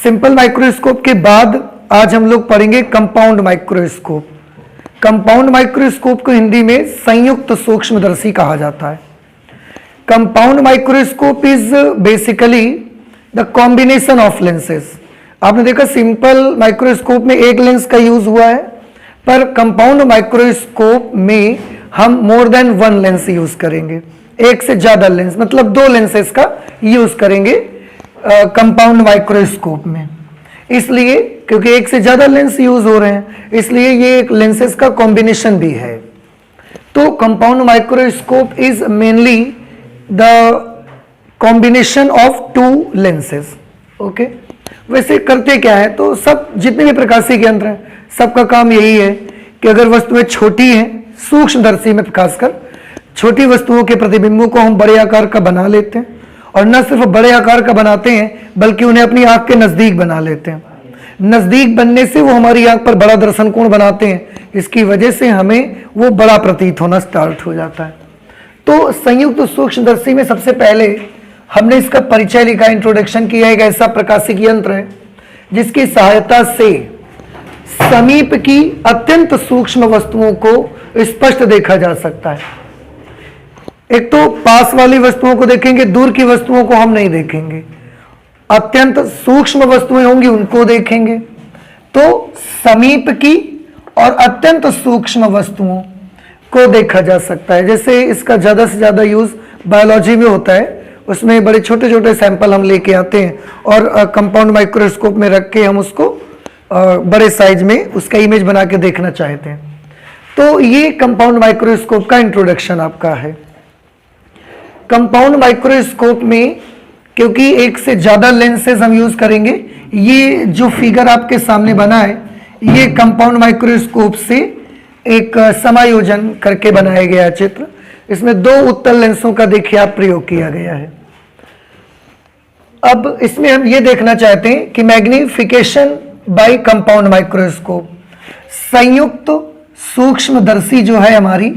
Simple microscope के बाद आज हम लोग पढ़ेंगे कंपाउंड माइक्रोस्कोप। कंपाउंड माइक्रोस्कोप को हिंदी में संयुक्त सूक्ष्मदर्शी कहा जाता है। Compound microscope is basically the combination of lenses. आपने देखा सिंपल माइक्रोस्कोप में एक लेंस का यूज हुआ है, पर कंपाउंड माइक्रोस्कोप में हम more than one lens use करेंगे। एक से ज्यादा लेंस मतलब दो लेंसेज का यूज करेंगे कंपाउंड माइक्रोस्कोप में, इसलिए क्योंकि एक से ज्यादा लेंस यूज हो रहे हैं, इसलिए ये एक लेंसेज का कॉम्बिनेशन भी है। तो compound microscope is mainly the combination of to lenses. Okay, वैसे करते क्या है, तो सब जितने भी प्रकाशीय यंत्र हैं सबका काम यही है कि अगर वस्तुएं छोटी हैं, सूक्ष्मदर्शी में खासकर छोटी वस्तुओं के प्रतिबिंबों को हम बड़े आकार का बना लेते हैं, और न सिर्फ बड़े आकार का बनाते हैं बल्कि उन्हें अपनी आंख के नजदीक बना लेते हैं। नजदीक बनने से वो हमारी आंख पर बड़ा दर्शन कोण बनाते हैं, इसकी वजह से हमें वो बड़ा प्रतीत होना स्टार्ट हो जाता है। तो संयुक्त सूक्ष्मदर्शी में सबसे पहले हमने इसका परिचय लिखा, इंट्रोडक्शन किया। एक ऐसा प्रकाशिक यंत्र है जिसकी सहायता से समीप की अत्यंत सूक्ष्म वस्तुओं को स्पष्ट देखा जा सकता है। एक तो पास वाली वस्तुओं को देखेंगे, दूर की वस्तुओं को हम नहीं देखेंगे। अत्यंत सूक्ष्म वस्तुएं होंगी उनको देखेंगे। तो समीप की और अत्यंत सूक्ष्म वस्तुओं को देखा जा सकता है। जैसे इसका ज्यादा से ज्यादा यूज बायोलॉजी में होता है, उसमें बड़े छोटे छोटे सैंपल हम लेके आते हैं और कंपाउंड माइक्रोस्कोप में रख के हम उसको बड़े साइज में उसका इमेज बना के देखना चाहते हैं। तो ये कंपाउंड माइक्रोस्कोप का इंट्रोडक्शन आपका है। कंपाउंड माइक्रोस्कोप में क्योंकि एक से ज्यादा लेंसेज हम यूज करेंगे, ये जो फिगर आपके सामने बना है ये कंपाउंड माइक्रोस्कोप से एक समायोजन करके बनाया गया चित्र। इसमें दो उत्तल लेंसों का देखिए आप प्रयोग किया गया है। अब इसमें हम ये देखना चाहते हैं कि मैग्निफिकेशन बाय कंपाउंड माइक्रोस्कोप, संयुक्त सूक्ष्मदर्शी जो है हमारी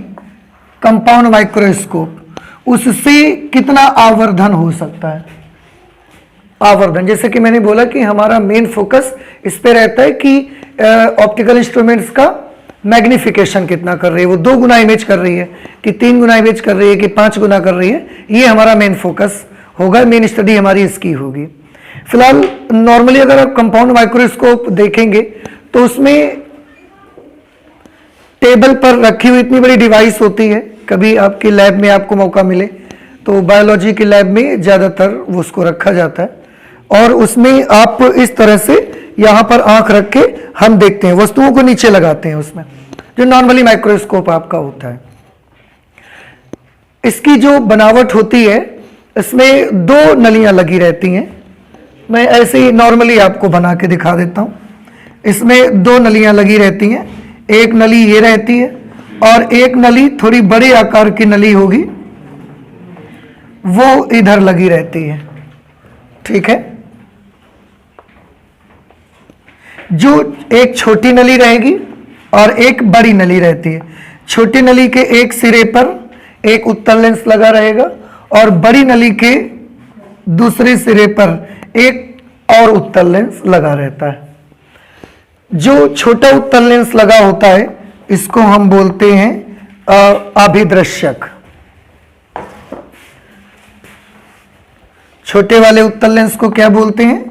कंपाउंड माइक्रोस्कोप, उससे कितना आवर्धन हो सकता है। आवर्धन, जैसे कि मैंने बोला कि हमारा मेन फोकस इस पे रहता है कि ऑप्टिकल इंस्ट्रूमेंट्स का मैग्निफिकेशन कितना कर रही है, वो 2 गुना इमेज कर रही है कि 3 गुना इमेज कर रही है कि 5 गुना कर रही है, ये हमारा मेन फोकस होगा, मेन स्टडी हमारी इसकी होगी। फिलहाल नॉर्मली अगर आप कंपाउंड माइक्रोस्कोप देखेंगे तो उसमें टेबल पर रखी हुई इतनी बड़ी डिवाइस होती है। कभी आपकी लैब में आपको मौका मिले तो बायोलॉजी की लैब में ज़्यादातर वो उसको रखा जाता है, और उसमें आप इस तरह से यहाँ पर आंख रख के हम देखते हैं, वस्तुओं को नीचे लगाते हैं उसमें, जो नॉर्मली माइक्रोस्कोप आपका होता है। इसकी जो बनावट होती है इसमें 2 नलियां लगी रहती हैं। मैं ऐसे ही नॉर्मली आपको बना के दिखा देता हूँ। इसमें 2 नलियां लगी रहती हैं, एक नली ये रहती है और एक नली थोड़ी बड़े आकार की नली होगी, वो इधर लगी रहती है। ठीक है, जो एक छोटी नली रहेगी और एक बड़ी नली रहती है। छोटी नली के एक सिरे पर एक उत्तल लेंस लगा रहेगा और बड़ी नली के दूसरे सिरे पर एक और उत्तल लेंस लगा रहता है। जो छोटा उत्तल लेंस लगा होता है इसको हम बोलते हैं अभिदृश्यक। छोटे वाले उत्तल लेंस को क्या बोलते हैं?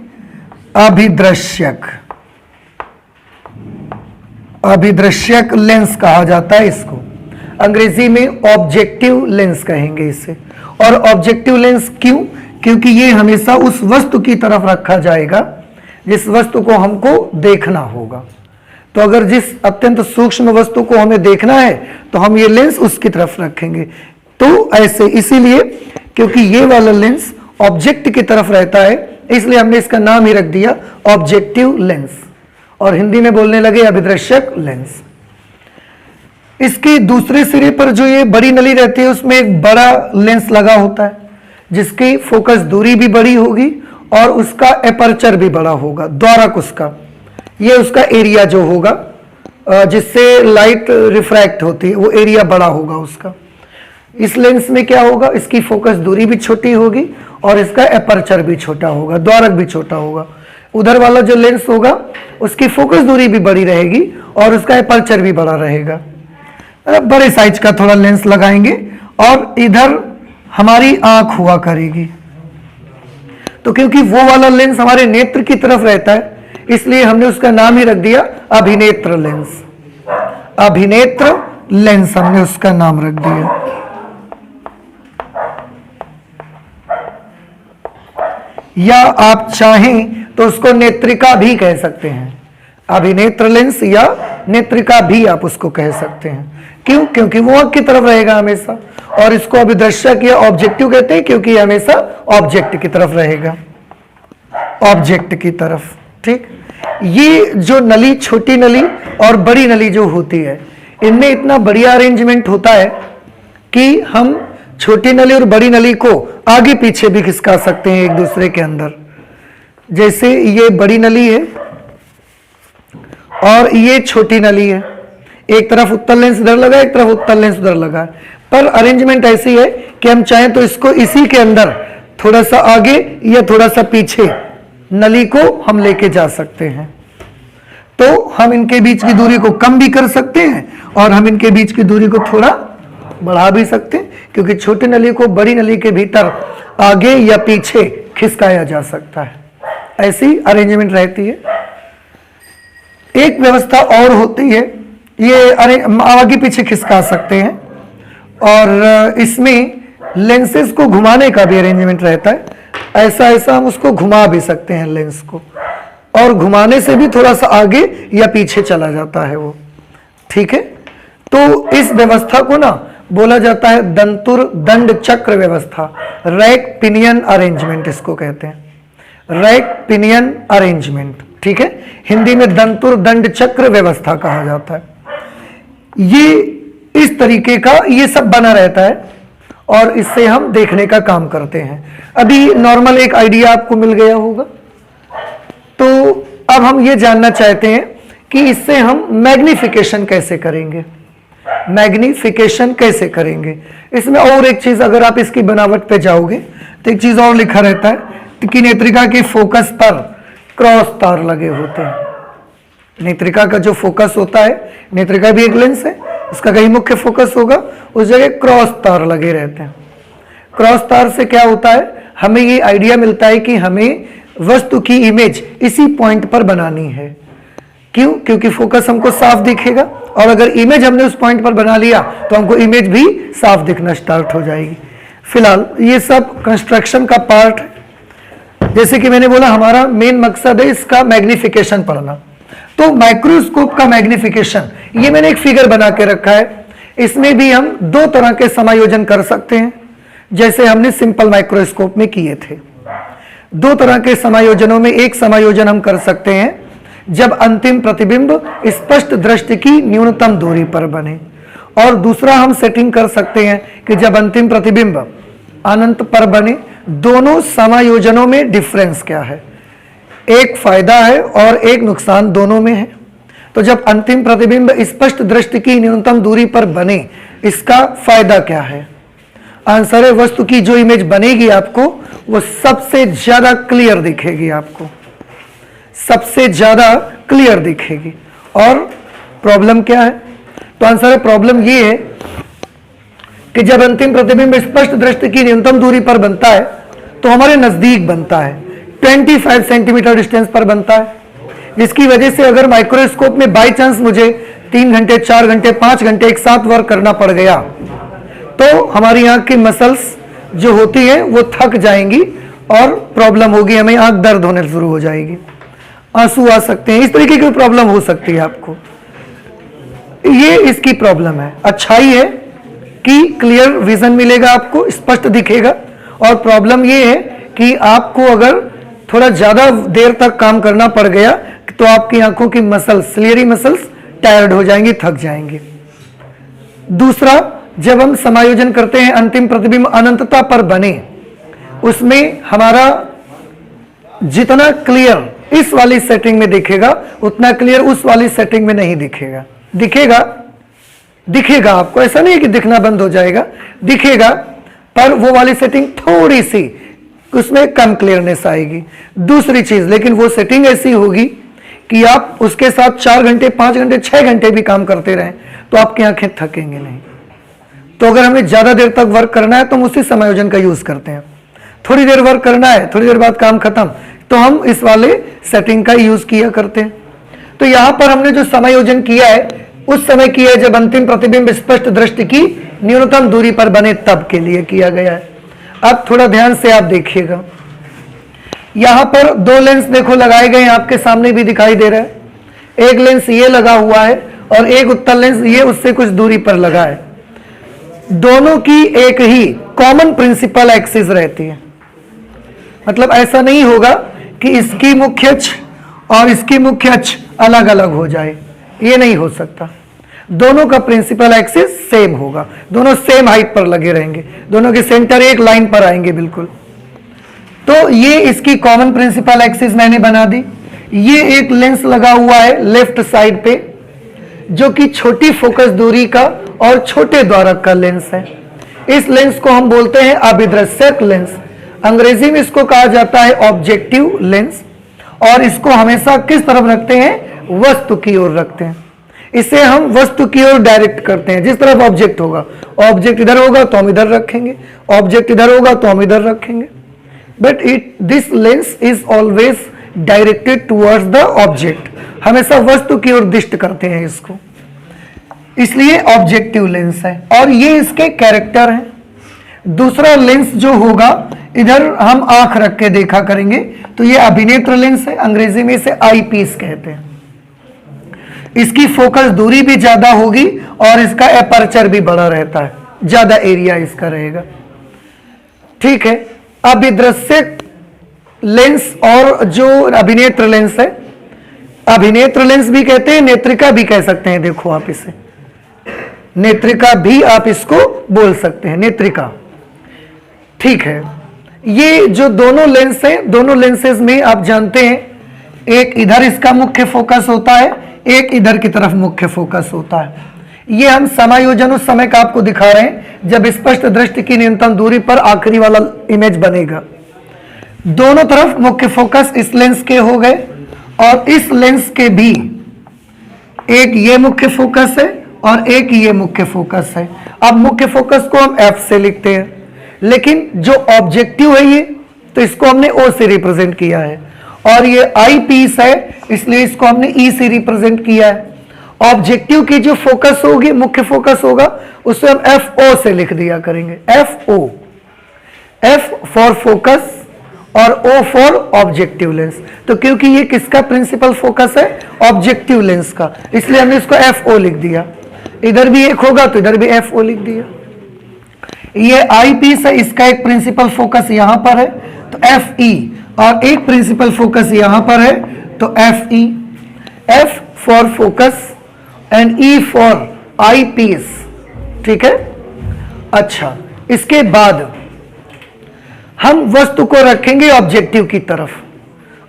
अभिदृश्यक। अभिदृश्यक लेंस कहा जाता है इसको। अंग्रेजी में ऑब्जेक्टिव लेंस कहेंगे इसे। और ऑब्जेक्टिव लेंस क्यों? क्योंकि ये हमेशा उस वस्तु की तरफ रखा जाएगा जिस वस्तु को हमको देखना होगा। तो अगर जिस अत्यंत सूक्ष्म वस्तु को हमें देखना है तो हम ये लेंस उसकी तरफ रखेंगे। तो ऐसे इसीलिए क्योंकि ये वाला लेंस ऑब्जेक्ट की तरफ रहता है, इसलिए हमने इसका नाम ही रख दिया ऑब्जेक्टिव लेंस, और हिंदी में बोलने लगे अभिदृश्यक लेंस। इसके दूसरे सिरे पर जो ये बड़ी नली रहती है उसमें एक बड़ा लेंस लगा होता है जिसकी फोकस दूरी भी बड़ी होगी और उसका एपर्चर भी बड़ा होगा, द्वारक उसका, ये उसका एरिया जो होगा जिससे लाइट रिफ्रैक्ट होती है वो एरिया बड़ा होगा उसका। इस लेंस में क्या होगा, इसकी फोकस दूरी भी छोटी होगी और इसका एपर्चर भी छोटा होगा, द्वारक भी छोटा होगा। उधर वाला जो लेंस होगा उसकी फोकस दूरी भी बड़ी रहेगी और उसका एपर्चर भी बड़ा रहेगा। बड़े साइज का थोड़ा लेंस लगाएंगे और इधर हमारी आंख हुआ करेगी। तो क्योंकि वो वाला लेंस हमारे नेत्र की तरफ रहता है इसलिए हमने उसका नाम ही रख दिया अभिनेत्र लेंस। अभिनेत्र लेंस हमने उसका नाम रख दिया। या आप चाहें तो उसको नेत्रिका भी कह सकते हैं। अभिनेत्र लेंस या नेत्रिका भी आप उसको कह सकते हैं। क्यों? क्योंकि वो आंख की तरफ रहेगा हमेशा, और इसको अभिदर्शक या ऑब्जेक्टिव कहते हैं क्योंकि हमेशा ऑब्जेक्ट की तरफ रहेगा, ऑब्जेक्ट की तरफ। ठीक, ये जो नली, छोटी नली और बड़ी नली जो होती है, इनमें इतना बढ़िया अरेंजमेंट होता है कि हम छोटी नली और बड़ी नली को आगे पीछे भी खिसका सकते हैं एक दूसरे के अंदर। जैसे ये बड़ी नली है और ये छोटी नली है, एक तरफ उत्तल लेंस इधर लगा, एक तरफ उत्तल लेंस उधर लगा, पर अरेंजमेंट ऐसी है कि हम चाहें तो इसको इसी के अंदर थोड़ा सा आगे या थोड़ा सा पीछे नली को हम लेके जा सकते हैं। तो हम इनके बीच की दूरी को कम भी कर सकते हैं और हम इनके बीच की दूरी को थोड़ा बढ़ा भी सकते हैं, क्योंकि छोटी नली को बड़ी नली के भीतर आगे या पीछे खिसकाया जा सकता है। ऐसी अरेंजमेंट रहती है। एक व्यवस्था और होती है, ये आगे पीछे खिसका सकते हैं और इसमें लेंसेज को घुमाने का भी अरेंजमेंट रहता है। ऐसा ऐसा हम उसको घुमा भी सकते हैं लेंस को, और घुमाने से भी थोड़ा सा आगे या पीछे चला जाता है वो। ठीक है, तो इस व्यवस्था को ना बोला जाता है दंतुर दंड चक्र व्यवस्था, रैक पिनियन अरेंजमेंट इसको कहते हैं, रैक पिनियन अरेंजमेंट। ठीक है, हिंदी में दंतुर दंड चक्र व्यवस्था कहा जाता है। ये इस तरीके का ये सब बना रहता है और इससे हम देखने का काम करते हैं। अभी नॉर्मल एक आइडिया आपको मिल गया होगा। तो अब हम ये जानना चाहते हैं कि इससे हम मैग्निफिकेशन कैसे करेंगे, मैग्निफिकेशन कैसे करेंगे। इसमें और एक चीज, अगर आप इसकी बनावट पे जाओगे तो एक चीज और लिखा रहता है कि नेत्रिका के फोकस पर क्रॉस तार लगे होते हैं। नेत्रिका का जो फोकस होता है, नेत्रिका भी एक लेंस है, इसका कहीं मुख्य फोकस होगा, उस जगह क्रॉस तार लगे रहते हैं। क्रॉस तार से क्या होता है, हमें ये आइडिया मिलता है कि हमें वस्तु की इमेज इसी पॉइंट पर बनानी है। क्यों? क्योंकि फोकस हमको साफ दिखेगा, और अगर इमेज हमने उस पॉइंट पर बना लिया तो हमको इमेज भी साफ दिखना स्टार्ट हो जाएगी। फिलहाल ये सब कंस्ट्रक्शन का पार्ट है। जैसे कि मैंने बोला, हमारा मेन मकसद है इसका मैग्निफिकेशन पढ़ना। तो माइक्रोस्कोप का मैग्निफिकेशन, ये मैंने एक फिगर बना के रखा है। इसमें भी हम दो तरह के समायोजन कर सकते हैं, जैसे हमने सिंपल माइक्रोस्कोप में किए थे। दो तरह के समायोजनों में एक समायोजन हम कर सकते हैं जब अंतिम प्रतिबिंब स्पष्ट दृष्टि की न्यूनतम दूरी पर बने, और दूसरा हम सेटिंग कर सकते हैं कि जब अंतिम प्रतिबिंब अनंत पर बने। दोनों समायोजनों में डिफरेंस क्या है, एक फायदा है और एक नुकसान दोनों में है। तो जब अंतिम प्रतिबिंब स्पष्ट दृष्टि की न्यूनतम दूरी पर बने, इसका फायदा क्या है? आंसर है, वस्तु की जो इमेज बनेगी आपको वो सबसे ज्यादा क्लियर दिखेगी, आपको सबसे ज्यादा क्लियर दिखेगी। और प्रॉब्लम क्या है? तो आंसर है, प्रॉब्लम ये है कि जब अंतिम प्रतिबिंब स्पष्ट दृष्टि की न्यूनतम दूरी पर बनता है तो हमारे नजदीक बनता है, 25 सेंटीमीटर डिस्टेंस पर बनता है, जिसकी वजह से अगर माइक्रोस्कोप में बाई चांस मुझे 3 घंटे 4 घंटे 5 घंटे एक साथ वर्क करना पड़ गया तो हमारी आंख की मसल्स जो होती है वो थक जाएंगी और प्रॉब्लम होगी, हमें आंख दर्द होने शुरू हो जाएगी, आंसू आ सकते हैं, इस तरीके की प्रॉब्लम हो सकती है आपको। ये इसकी प्रॉब्लम है। अच्छाई है कि क्लियर विजन मिलेगा, आपको स्पष्ट दिखेगा, और प्रॉब्लम ये है कि आपको अगर थोड़ा ज्यादा देर तक काम करना पड़ गया तो आपकी आंखों की मसल्स, सिलियरी मसल्स टायर्ड हो जाएंगी, थक जाएंगी। दूसरा, जब हम समायोजन करते हैं अंतिम प्रतिबिंब अनंतता पर बने, उसमें हमारा जितना क्लियर इस वाली सेटिंग में दिखेगा उतना क्लियर उस वाली सेटिंग में नहीं दिखेगा। दिखेगा आपको, ऐसा नहीं कि दिखना बंद हो जाएगा, दिखेगा, पर वो वाली सेटिंग थोड़ी सी उसमें कम क्लियरनेस आएगी। दूसरी चीज, लेकिन वो सेटिंग ऐसी होगी कि आप उसके साथ 4 घंटे 5 घंटे 6 घंटे भी काम करते रहें तो आपकी आंखें थकेंगे नहीं। तो अगर हमें ज्यादा देर तक वर्क करना है तो हम उसी समायोजन का यूज करते हैं। थोड़ी देर वर्क करना है, थोड़ी देर बाद काम खत्म, तो हम इस वाले सेटिंग का यूज किया करते हैं। तो यहां पर हमने जो समायोजन किया है उस समय किया है जब अंतिम प्रतिबिंब स्पष्ट दृष्टि की न्यूनतम दूरी पर बने तब के लिए किया गया है। अब थोड़ा ध्यान से आप देखिएगा, यहां पर 2 लेंस देखो लगाए गए हैं, आपके सामने भी दिखाई दे रहा है। एक लेंस ये लगा हुआ है और एक उत्तल लेंस ये उससे कुछ दूरी पर लगा है। दोनों की एक ही कॉमन प्रिंसिपल एक्सिस रहती है। मतलब ऐसा नहीं होगा कि इसकी मुख्य अक्ष और इसकी मुख्य अक्ष अलग अलग हो जाए, ये नहीं हो सकता। दोनों का प्रिंसिपल एक्सिस सेम होगा, दोनों सेम हाइट पर लगे रहेंगे, दोनों के सेंटर एक लाइन पर आएंगे बिल्कुल। तो ये इसकी कॉमन प्रिंसिपल एक्सिस मैंने बना दी। ये एक लेंस लगा हुआ है लेफ्ट साइड पे जो कि छोटी फोकस दूरी का और छोटे द्वारक का लेंस है। इस लेंस को हम बोलते हैं अभिदृश्यक लेंस, अंग्रेजी में इसको कहा जाता है ऑब्जेक्टिव लेंस। और इसको हमेशा किस तरफ रखते हैं? वस्तु की ओर रखते हैं। इसे हम वस्तु की ओर डायरेक्ट करते हैं। जिस तरफ ऑब्जेक्ट होगा, ऑब्जेक्ट इधर होगा तो हम इधर रखेंगे, ऑब्जेक्ट इधर होगा तो हम इधर रखेंगे। But this lens is always directed towards the object, हमेशा वस्तु की ओर दिष्ट करते हैं इसको, इसलिए ऑब्जेक्टिव लेंस है। और ये इसके कैरेक्टर हैं। दूसरा लेंस जो होगा, इधर हम आंख रख के देखा करेंगे, तो ये अभिनेत्र लेंस है, अंग्रेजी में इसे आई पीस कहते हैं। इसकी फोकस दूरी भी ज्यादा होगी और इसका एपर्चर भी बड़ा रहता है, ज्यादा एरिया इसका रहेगा। ठीक है, अभिदृश्यक लेंस और जो अभिनेत्र लेंस है, अभिनेत्र लेंस भी कहते हैं, नेत्रिका भी कह सकते हैं। देखो आप इसे नेत्रिका भी आप इसको बोल सकते हैं, नेत्रिका। ठीक है, ये जो दोनों लेंस हैं, दोनों लेंसेज में आप जानते हैं एक इधर इसका मुख्य फोकस होता है, एक इधर की तरफ मुख्य फोकस होता है। ये हम समायोजन उस समय का आपको दिखा रहे हैं जब स्पष्ट दृष्टि की न्यूनतम दूरी पर आखिरी वाला इमेज बनेगा। दोनों तरफ मुख्य फोकस इस लेंस के हो गए और इस लेंस के भी एक ये मुख्य फोकस है और एक ये मुख्य फोकस है। अब मुख्य फोकस को हम F से लिखते हैं, लेकिन जो ऑब्जेक्टिव है ये, तो इसको हमने O से रिप्रेजेंट किया है। और ये आई पीस है, इसलिए इसको हमने E से रिप्रेजेंट किया है। ऑब्जेक्टिव की जो फोकस होगी, मुख्य फोकस होगा, उसे हम FO से लिख दिया करेंगे, FO। F फॉर फोकस और O फॉर ऑब्जेक्टिव लेंस। तो क्योंकि ये किसका प्रिंसिपल फोकस है? ऑब्जेक्टिव लेंस का, इसलिए हमने इसको FO लिख दिया। इधर भी एक होगा तो इधर भी FO लिख दिया। ये आई पीस है, इसका एक प्रिंसिपल फोकस यहां पर है तो FE, और एक प्रिंसिपल फोकस यहां पर है तो FE। F for focus and E for eyepiece. ठीक है, अच्छा, इसके बाद हम वस्तु को रखेंगे ऑब्जेक्टिव की तरफ,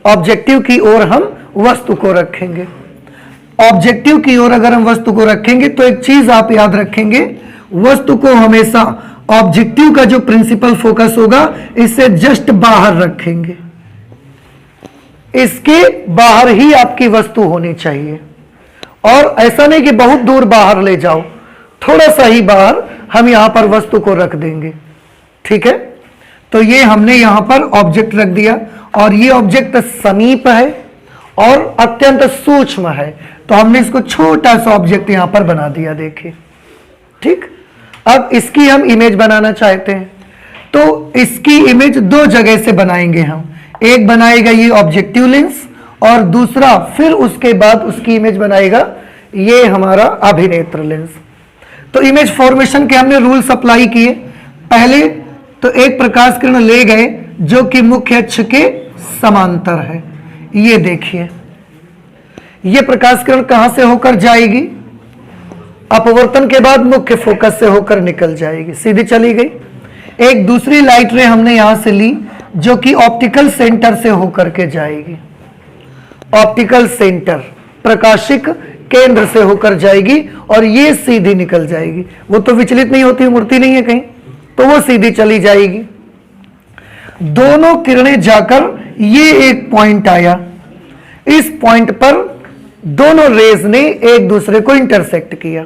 ऑब्जेक्टिव की ओर हम वस्तु को रखेंगे। ऑब्जेक्टिव की ओर अगर हम वस्तु को रखेंगे तो एक चीज आप याद रखेंगे, वस्तु को हमेशा ऑब्जेक्टिव का जो प्रिंसिपल फोकस होगा इससे जस्ट बाहर रखेंगे। इसके बाहर ही आपकी वस्तु होनी चाहिए, और ऐसा नहीं कि बहुत दूर बाहर ले जाओ, थोड़ा सा ही बाहर हम यहां पर वस्तु को रख देंगे। ठीक है, तो ये हमने यहां पर ऑब्जेक्ट रख दिया, और ये ऑब्जेक्ट समीप है और अत्यंत सूक्ष्म है, तो हमने इसको छोटा सा ऑब्जेक्ट यहां पर बना दिया। देखिए, ठीक। अब इसकी हम इमेज बनाना चाहते हैं, तो इसकी इमेज 2 जगह से बनाएंगे हम। एक बनाएगा ये ऑब्जेक्टिव लेंस, और दूसरा फिर उसके बाद उसकी इमेज बनाएगा ये हमारा अभिनेत्र लेंस। तो इमेज फॉर्मेशन के हमने रूल्स अप्लाई किए। पहले तो एक प्रकाश किरण ले गए जो कि मुख्य अक्ष के समांतर है। ये देखिए, ये प्रकाश किरण कहां से होकर जाएगी? अपवर्तन के बाद मुख्य फोकस से होकर निकल जाएगी, सीधी चली गई। एक दूसरी लाइट रे हमने यहां से ली जो कि ऑप्टिकल सेंटर से होकर के जाएगी। ऑप्टिकल सेंटर, प्रकाशिक केंद्र से होकर जाएगी और ये सीधी निकल जाएगी। वो तो विचलित नहीं होती, मुड़ती नहीं है कहीं, तो वो सीधी चली जाएगी। दोनों किरणें जाकर ये एक पॉइंट आया, इस पॉइंट पर दोनों रेज ने एक दूसरे को इंटरसेक्ट किया।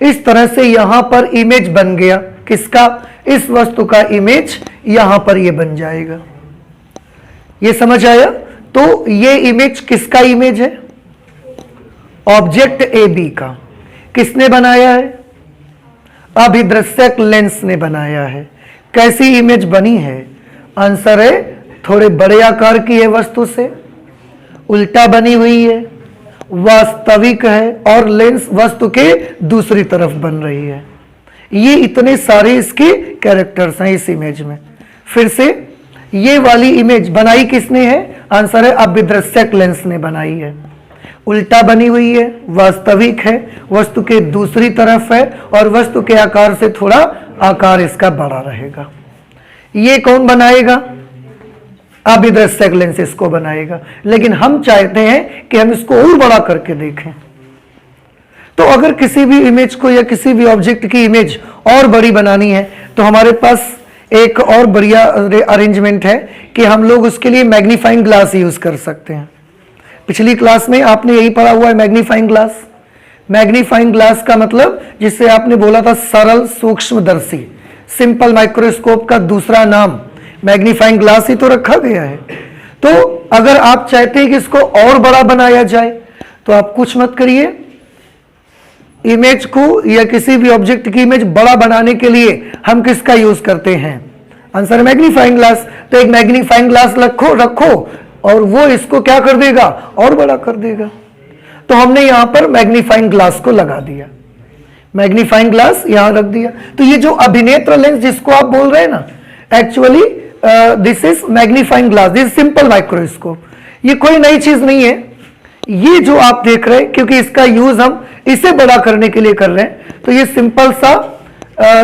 इस तरह से यहां पर इमेज बन गया किसका, इस वस्तु का इमेज यहां पर ये बन जाएगा। ये समझ आया? तो ये इमेज किसका इमेज है? ऑब्जेक्ट ए बी का। किसने बनाया है? अभिदृश्यक लेंस ने बनाया है। कैसी इमेज बनी है? आंसर है थोड़े बड़े आकार की है वस्तु से, उल्टा बनी हुई है, वास्तविक है और लेंस वस्तु के दूसरी तरफ बन रही है। ये इतने सारे इसके कैरेक्टर्स हैं इस इमेज में। फिर से ये वाली इमेज बनाई किसने है? आंसर है अभिदृश्यक लेंस ने बनाई है। उल्टा बनी हुई है, वास्तविक है, वस्तु के दूसरी तरफ है और वस्तु के आकार से थोड़ा आकार इसका बड़ा रहेगा। ये कौन बनाएगा? अभिदृश्यक लेंस इसको बनाएगा। लेकिन हम चाहते हैं कि हम इसको और बड़ा करके देखें। तो अगर किसी भी इमेज को या किसी भी ऑब्जेक्ट की इमेज और बड़ी बनानी है तो हमारे पास एक और बढ़िया अरेंजमेंट है कि हम लोग उसके लिए मैग्नीफाइंग ग्लास यूज कर सकते हैं। पिछली क्लास में आपने यही पढ़ा हुआ है, मैग्नीफाइंग ग्लास। मैग्नीफाइंग ग्लास का मतलब, जिससे आपने बोला था सरल सूक्ष्मदर्शी, सिंपल माइक्रोस्कोप का दूसरा नाम मैग्नीफाइंग ग्लास ही तो रखा गया है। तो अगर आप चाहते हैं कि इसको और बड़ा बनाया जाए तो आप कुछ मत करिए, इमेज को या किसी भी ऑब्जेक्ट की इमेज बड़ा बनाने के लिए हम किसका यूज करते हैं? Answer magnifying glass. तो एक मैग्नीफाइंग ग्लास रखो और वो इसको क्या कर देगा? और बड़ा कर देगा। तो हमने यहां पर मैग्नीफाइंग ग्लास को लगा दिया, मैग्नीफाइंग ग्लास यहां रख दिया। तो ये जो अभिनेत्र लेंस जिसको आप बोल रहे हैं ना, actually this is magnifying glass, this simple microscope. ये कोई नई चीज नहीं है। ये जो आप देख रहे हैं, क्योंकि इसका यूज हम इसे बड़ा करने के लिए कर रहे हैं, तो ये सिंपल सा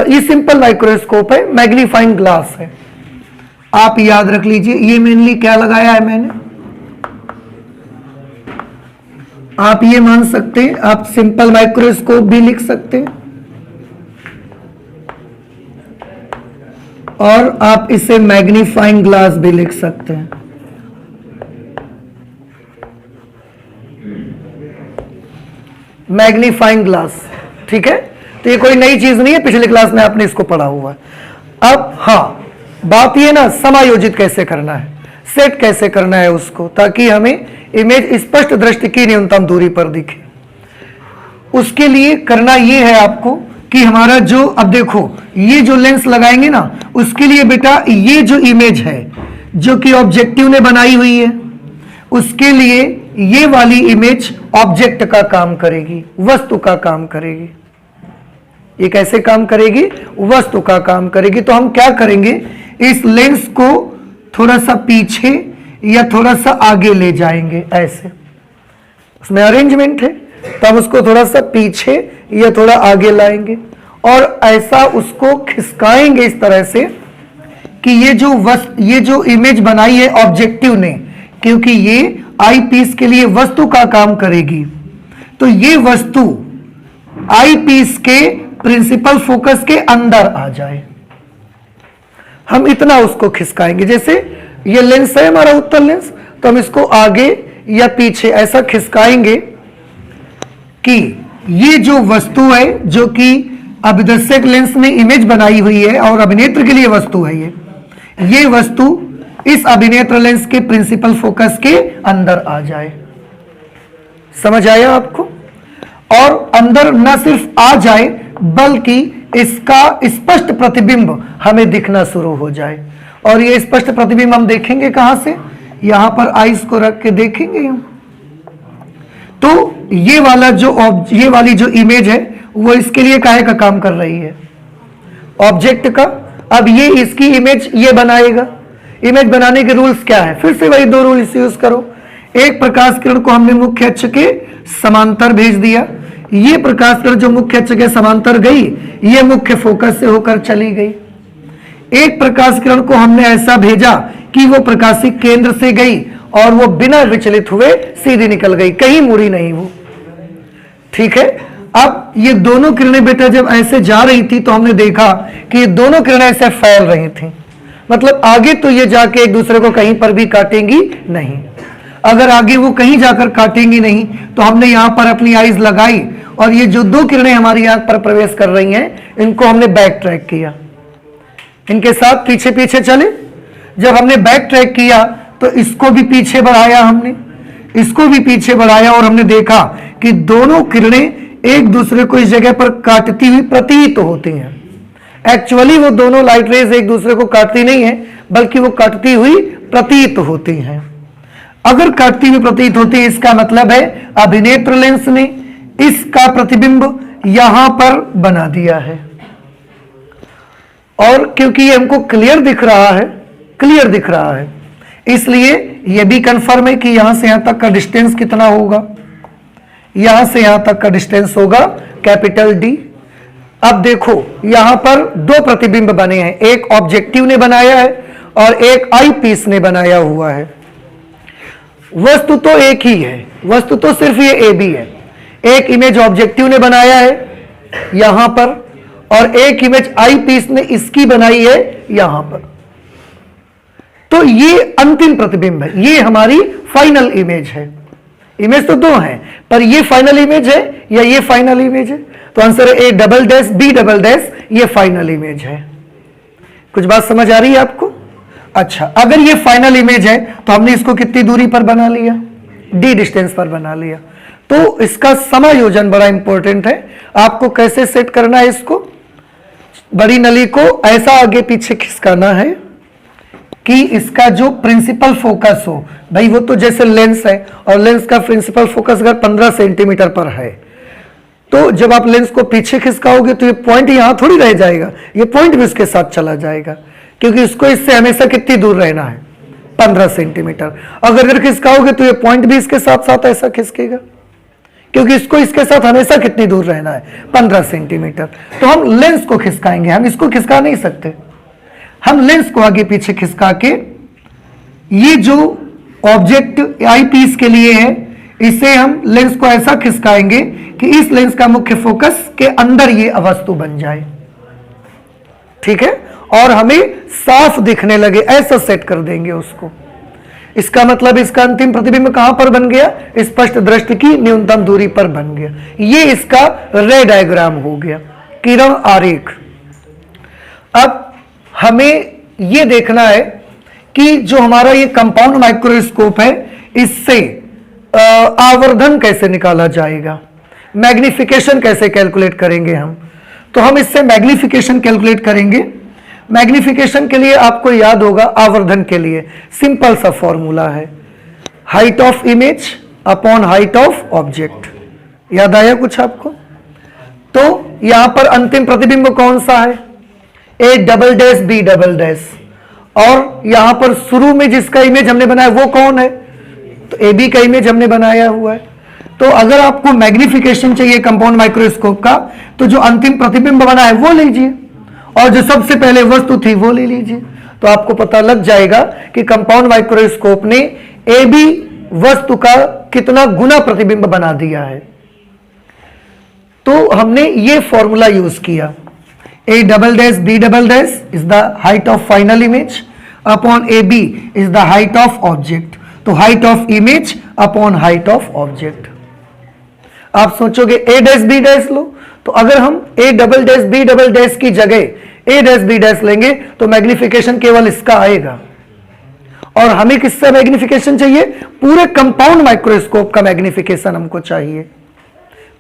ये सिंपल माइक्रोस्कोप है, मैग्नीफाइंग ग्लास है। आप याद रख लीजिए, ये मेनली क्या लगाया है मैंने, आप ये मान सकते हैं, आप सिंपल माइक्रोस्कोप भी लिख सकते हैं और आप इसे मैग्नीफाइंग ग्लास भी लिख सकते हैं। मैग्नीफाइंग ग्लास, ठीक है। तो ये कोई नई चीज नहीं है, पिछले क्लास में आपने इसको पढ़ा हुआ है। अब हाँ, बात ये ना समायोजित कैसे करना है, सेट कैसे करना है उसको, ताकि हमें इमेज स्पष्ट दृष्टि की न्यूनतम दूरी पर दिखे। उसके लिए करना ये है आपको कि हमारा जो, अब देखो ये जो लेंस लगाएंगे ना, उसके लिए बेटा ये जो इमेज है जो कि ऑब्जेक्टिव ने बनाई हुई है, उसके लिए ये वाली इमेज ऑब्जेक्ट का काम करेगी, वस्तु का काम करेगी। ये कैसे काम करेगी? वस्तु का काम करेगी। तो हम क्या करेंगे, इस लेंस को थोड़ा सा पीछे या थोड़ा सा आगे ले जाएंगे, ऐसे उसमें अरेंजमेंट है। तो हम उसको थोड़ा सा पीछे या थोड़ा आगे लाएंगे और ऐसा उसको खिसकाएंगे इस तरह से कि ये जो इमेज बनाई है ऑब्जेक्टिव ने, क्योंकि ये आई पीस के लिए वस्तु का काम करेगी, तो ये वस्तु आई पीस के प्रिंसिपल फोकस के अंदर आ जाए। हम इतना उसको खिसकाएंगे, जैसे ये लेंस है हमारा उत्तल लेंस, तो हम इसको आगे या पीछे ऐसा खिसकाएंगे कि ये जो वस्तु है जो कि अभिदर्शक लेंस में इमेज बनाई हुई है और अभिनेत्र के लिए वस्तु है, ये वस्तु इस अभिनेत्र लेंस के प्रिंसिपल फोकस के अंदर आ जाए। समझ आया आपको? और अंदर न सिर्फ आ जाए बल्कि इसका स्पष्ट प्रतिबिंब हमें दिखना शुरू हो जाए। और ये स्पष्ट प्रतिबिंब हम देखेंगे कहां से? यहां पर आइस को रख के देखेंगे हम। तो ये वाली जो इमेज है वो इसके लिए काहे का काम कर रही है? ऑब्जेक्ट का। अब ये इसकी इमेज ये बनाएगा। इमेज बनाने के रूल्स क्या है? फिर से वही दो रूल्स यूज करो। एक प्रकाश किरण को हमने मुख्य अक्ष के समांतर भेज दिया, ये प्रकाश किरण जो मुख्य अक्ष के समांतर गई, ये मुख्य फोकस से होकर चली गई। एक प्रकाश किरण को हमने ऐसा भेजा कि वो प्रकाशिक केंद्र से गई और वो बिना विचलित हुए सीधी निकल गई, कहीं मुड़ी नहीं वो, ठीक है। अब ये दोनों किरणें बेटा जब ऐसे जा रही थी तो हमने देखा कि ये दोनों किरणें ऐसे फैल रही थी, मतलब आगे तो ये जाके एक दूसरे को कहीं पर भी काटेंगी नहीं। अगर आगे वो कहीं जाकर काटेंगी नहीं तो हमने यहां पर अपनी आईज लगाई और ये जो दो किरणें हमारी आंख पर प्रवेश कर रही हैं इनको हमने बैक ट्रैक किया, इनके साथ पीछे पीछे चले। जब हमने बैक ट्रैक किया तो इसको भी पीछे बढ़ाया, हमने इसको भी पीछे बढ़ाया और हमने देखा कि दोनों किरणें एक दूसरे को इस जगह पर काटती हुई प्रतीत होती हैं। एक्चुअली वो दोनों लाइट रेज एक दूसरे को काटती नहीं है, बल्कि वो काटती हुई प्रतीत होती हैं। अगर काटती हुई प्रतीत होती है इसका मतलब है अभिनेत्र लेंस ने इसका प्रतिबिंब यहां पर बना दिया है। और क्योंकि ये हमको क्लियर दिख रहा है, इसलिए यह भी कंफर्म है कि यहां से यहां तक का डिस्टेंस कितना होगा, यहां से यहां तक का डिस्टेंस होगा कैपिटल डी। अब देखो यहां पर दो प्रतिबिंब बने हैं, एक ऑब्जेक्टिव ने बनाया है और एक आई पीस ने बनाया हुआ है। वस्तु तो एक ही है, वस्तु तो सिर्फ ये ए बी है। एक इमेज ऑब्जेक्टिव ने बनाया है यहां पर और एक इमेज आई पीस ने इसकी बनाई है यहां पर। तो ये अंतिम प्रतिबिंब है, ये हमारी फाइनल इमेज है। इमेज तो दो हैं पर ये फाइनल इमेज है या ये फाइनल इमेज है, तो आंसर है A double dash B double dash, ये फाइनल इमेज है। कुछ बात समझ आ रही है आपको? अच्छा, अगर ये फाइनल इमेज है तो हमने इसको कितनी दूरी पर बना लिया, डी डिस्टेंस पर बना लिया। तो इसका समायोजन बड़ा इंपॉर्टेंट है, आपको कैसे सेट करना है इसको। बड़ी नली को ऐसा आगे पीछे खिसकाना है कि इसका जो प्रिंसिपल फोकस हो, भाई वो तो जैसे लेंस है और लेंस का प्रिंसिपल फोकस अगर 15 सेंटीमीटर पर है तो जब आप लेंस को पीछे खिसकाओगे तो ये पॉइंट यहां थोड़ी रह जाएगा, ये पॉइंट भी उसके साथ चला जाएगा, क्योंकि इसको इससे हमेशा कितनी दूर रहना है, 15 सेंटीमीटर। अगर इधर खिसकाओगे तो ये पॉइंट भी इसके साथ साथ ऐसा खिसकेगा, क्योंकि इसको इसके साथ हमेशा कितनी दूर रहना है, 15 सेंटीमीटर। तो हम लेंस को खिसकाएंगे, हम इसको खिसका नहीं सकते। हम लेंस को आगे पीछे खिसका के ये जो ऑब्जेक्ट आई पीस के लिए है इसे हम लेंस को ऐसा खिसकाएंगे कि इस लेंस का मुख्य फोकस के अंदर ये वस्तु बन जाए, ठीक है, और हमें साफ दिखने लगे, ऐसा सेट कर देंगे उसको। इसका मतलब इसका अंतिम प्रतिबिंब कहां पर बन गया, स्पष्ट दृष्टि की न्यूनतम दूरी पर बन गया। ये इसका रे डायग्राम हो गया, किरण आरेख। अब हमें यह देखना है कि जो हमारा ये कंपाउंड माइक्रोस्कोप है इससे आवर्धन कैसे निकाला जाएगा, मैग्निफिकेशन कैसे कैलकुलेट करेंगे हम। तो हम इससे मैग्निफिकेशन कैलकुलेट करेंगे। मैग्निफिकेशन के लिए आपको याद होगा आवर्धन के लिए सिंपल सा फॉर्मूला है, height of image upon height of object. याद आया कुछ आपको? तो यहां पर अंतिम प्रतिबिंब कौन सा है, A double dash B double dash, और यहां पर शुरू में जिसका इमेज हमने बनाया वो कौन है, तो ए बी का इमेज हमने बनाया हुआ है। तो अगर आपको मैग्निफिकेशन चाहिए कंपाउंड माइक्रोस्कोप का तो जो अंतिम प्रतिबिंब बना है वो लीजिए और जो सबसे पहले वस्तु थी वो ले लीजिए, तो आपको पता लग जाएगा कि कंपाउंड माइक्रोस्कोप ने ए बी वस्तु का कितना गुना प्रतिबिंब बना दिया है। तो हमने ये फॉर्मूला यूज किया, A double dash B double dash is the height of final image upon A B is the height of object. तो height of image upon height of object. आप सोचोगे ए डैश बी डैश लो, तो अगर हम A double dash B double dash की जगह ए dash B dash लेंगे तो मैग्निफिकेशन केवल इसका आएगा, और हमें किससे मैग्निफिकेशन चाहिए, पूरे कंपाउंड माइक्रोस्कोप का मैग्निफिकेशन हमको चाहिए,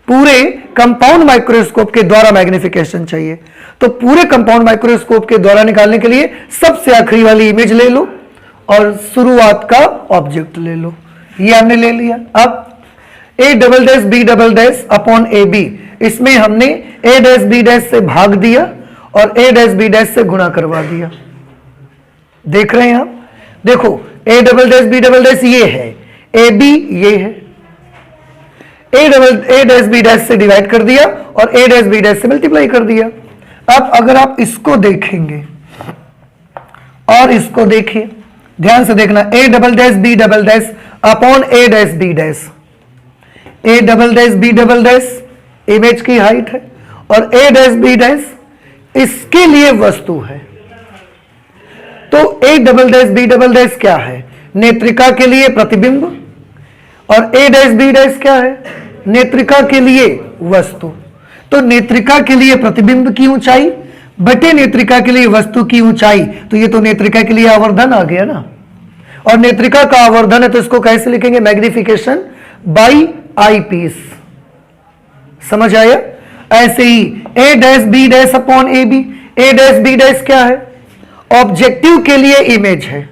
पूरे कंपाउंड माइक्रोस्कोप के द्वारा मैग्निफिकेशन चाहिए। तो पूरे कंपाउंड माइक्रोस्कोप के द्वारा निकालने के लिए सबसे आखिरी वाली इमेज ले लो और शुरुआत का ऑब्जेक्ट ले लो, ये हमने ले लिया। अब A double dash B double dash upon A B, इसमें हमने ए डैश बी डैश से भाग दिया और ए डैश बी डैश से गुणा करवा दिया। देख रहे हैं आप, देखो A double dash B double dash ये है, ए बी ये है, ए डैश बी डैश से डिवाइड कर दिया और ए डैश बी डैश से मल्टीप्लाई कर दिया। अब अगर आप इसको देखेंगे और इसको देखिए, ध्यान से देखना, A double dash B double dash upon A dash B dash, A double dash B double dash image की हाइट है और ए डैश बी डैश इसके लिए वस्तु है। तो A double dash B double dash क्या है? नेत्रिका के लिए प्रतिबिंब, और A डैश B डैश क्या है? नेत्रिका के लिए वस्तु। तो नेत्रिका के लिए प्रतिबिंब की ऊंचाई बटे नेत्रिका के लिए वस्तु की ऊंचाई, तो ये तो नेत्रिका के लिए आवर्धन आ गया ना, और नेत्रिका का आवर्धन है तो इसको कैसे लिखेंगे? Magnification by eyepiece. समझ आया? ऐसे ही A dash B dash upon A B. A dash B dash क्या है? ऑब्जेक्टिव के लिए इमेज है,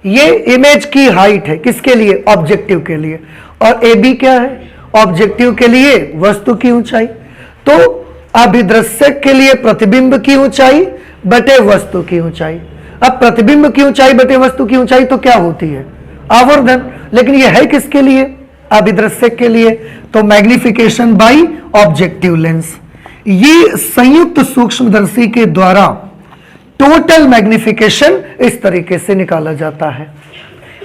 ये इमेज की हाइट है, किसके लिए? ऑब्जेक्टिव के लिए। और ए बी क्या है? ऑब्जेक्टिव के लिए वस्तु की ऊंचाई। तो अभिदृश्यक के लिए प्रतिबिंब की ऊंचाई बटे वस्तु की ऊंचाई। अब प्रतिबिंब की ऊंचाई बटे वस्तु की ऊंचाई तो क्या होती है? आवर्धन। लेकिन ये है किसके लिए? अभिदृश्यक के लिए। तो मैग्निफिकेशन बाई ऑब्जेक्टिव लेंस। ये संयुक्त सूक्ष्मदर्शी के द्वारा टोटल मैग्निफिकेशन इस तरीके से निकाला जाता है।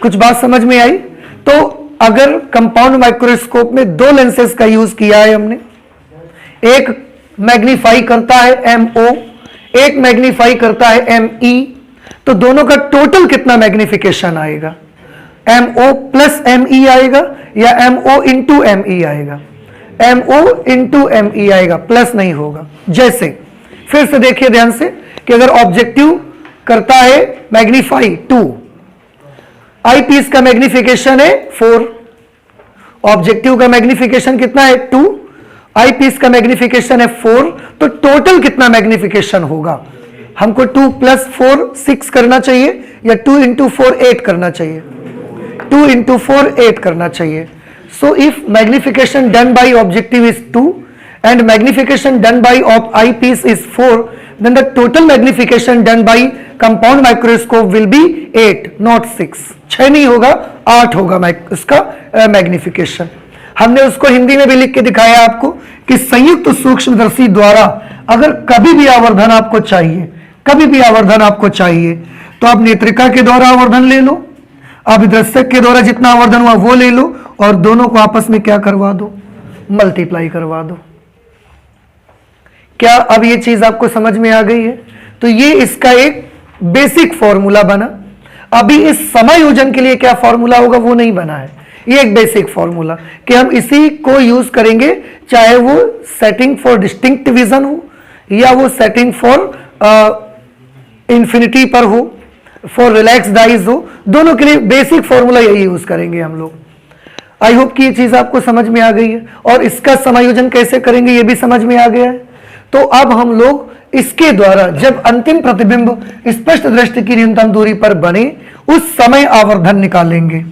कुछ बात समझ में आई? तो अगर कंपाउंड माइक्रोस्कोप में दो लेंसेज का यूज किया है हमने, एक मैग्नीफाई करता है MO, एक मैग्नीफाई करता है ME, तो दोनों का टोटल कितना मैग्निफिकेशन आएगा? MO प्लस ME आएगा या MO इंटू ME आएगा? MO इंटू ME आएगा, प्लस नहीं होगा। जैसे फिर से देखिए ध्यान से कि अगर ऑब्जेक्टिव करता है मैग्नीफाई 2, आई पीस का मैग्निफिकेशन है 4, ऑब्जेक्टिव का मैग्निफिकेशन कितना है? 2, आई पीस का मैग्निफिकेशन है 4, तो टोटल कितना मैग्निफिकेशन होगा? हमको 2 प्लस 4 6 करना चाहिए या 2 इंटू 4 8 करना चाहिए? 2 इंटू 4 8 करना चाहिए। So if magnification done by objective is 2 and magnification done by eyepiece is 4, then the total magnification done by compound microscope will be 8 not 6। 6 नहीं होगा, 8 होगा इसका मैग्निफिकेशन। हमने उसको हिंदी में भी लिख के दिखाया आपको कि संयुक्त सूक्ष्मदर्शी द्वारा अगर कभी भी आवर्धन आपको चाहिए, कभी भी आवर्धन आपको चाहिए, तो आप नेत्रिका के द्वारा आवर्धन ले लो, अभिदृश्यक के द्वारा जितना आवर्धन हुआ वो ले लो, और दोनों को आपस में क्या करवा दो? मल्टीप्लाई करवा दो। क्या अब ये चीज आपको समझ में आ गई है? तो ये इसका एक बेसिक फॉर्मूला बना। अभी इस समायोजन के लिए क्या फॉर्मूला होगा वो नहीं बना है, ये एक बेसिक फॉर्मूला कि हम इसी को यूज करेंगे, चाहे वो सेटिंग फॉर डिस्टिंक्ट विजन हो या वो सेटिंग फॉर इंफिनिटी पर हो, फॉर रिलैक्स्ड आइज हो, दोनों के लिए बेसिक फॉर्मूला यही यूज करेंगे हम लोग। आई होप कि ये चीज आपको समझ में आ गई है, और इसका समायोजन कैसे करेंगे ये भी समझ में आ गया है। तो अब हम लोग इसके द्वारा जब अंतिम प्रतिबिंब स्पष्ट दृष्टि की न्यूनतम दूरी पर बने उस समय आवर्धन निकालेंगे।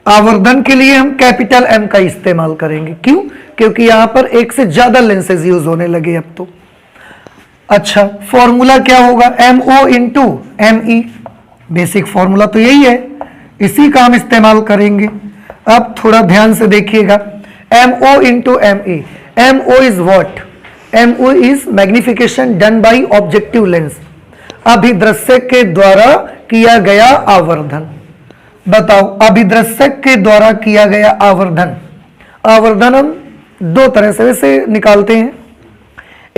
आवर्धन के लिए हम कैपिटल M का इस्तेमाल करेंगे। क्यों? क्योंकि यहां पर एक से ज्यादा लेंसेज यूज होने लगे अब तो। अच्छा, फॉर्मूला क्या होगा? MO into ME। Basic formula तो यही है, इसी का हम इस्तेमाल करेंगे। अब थोड़ा ध्यान से देखिएगा, MO into ME। MO is what? MO is magnification done by objective lens, अभिदृश्यक के द्वारा किया गया आवर्धन। बताओ, अभिदृश्यक के द्वारा किया गया आवर्धन। आवर्धन हम दो तरह से वैसे निकालते हैं।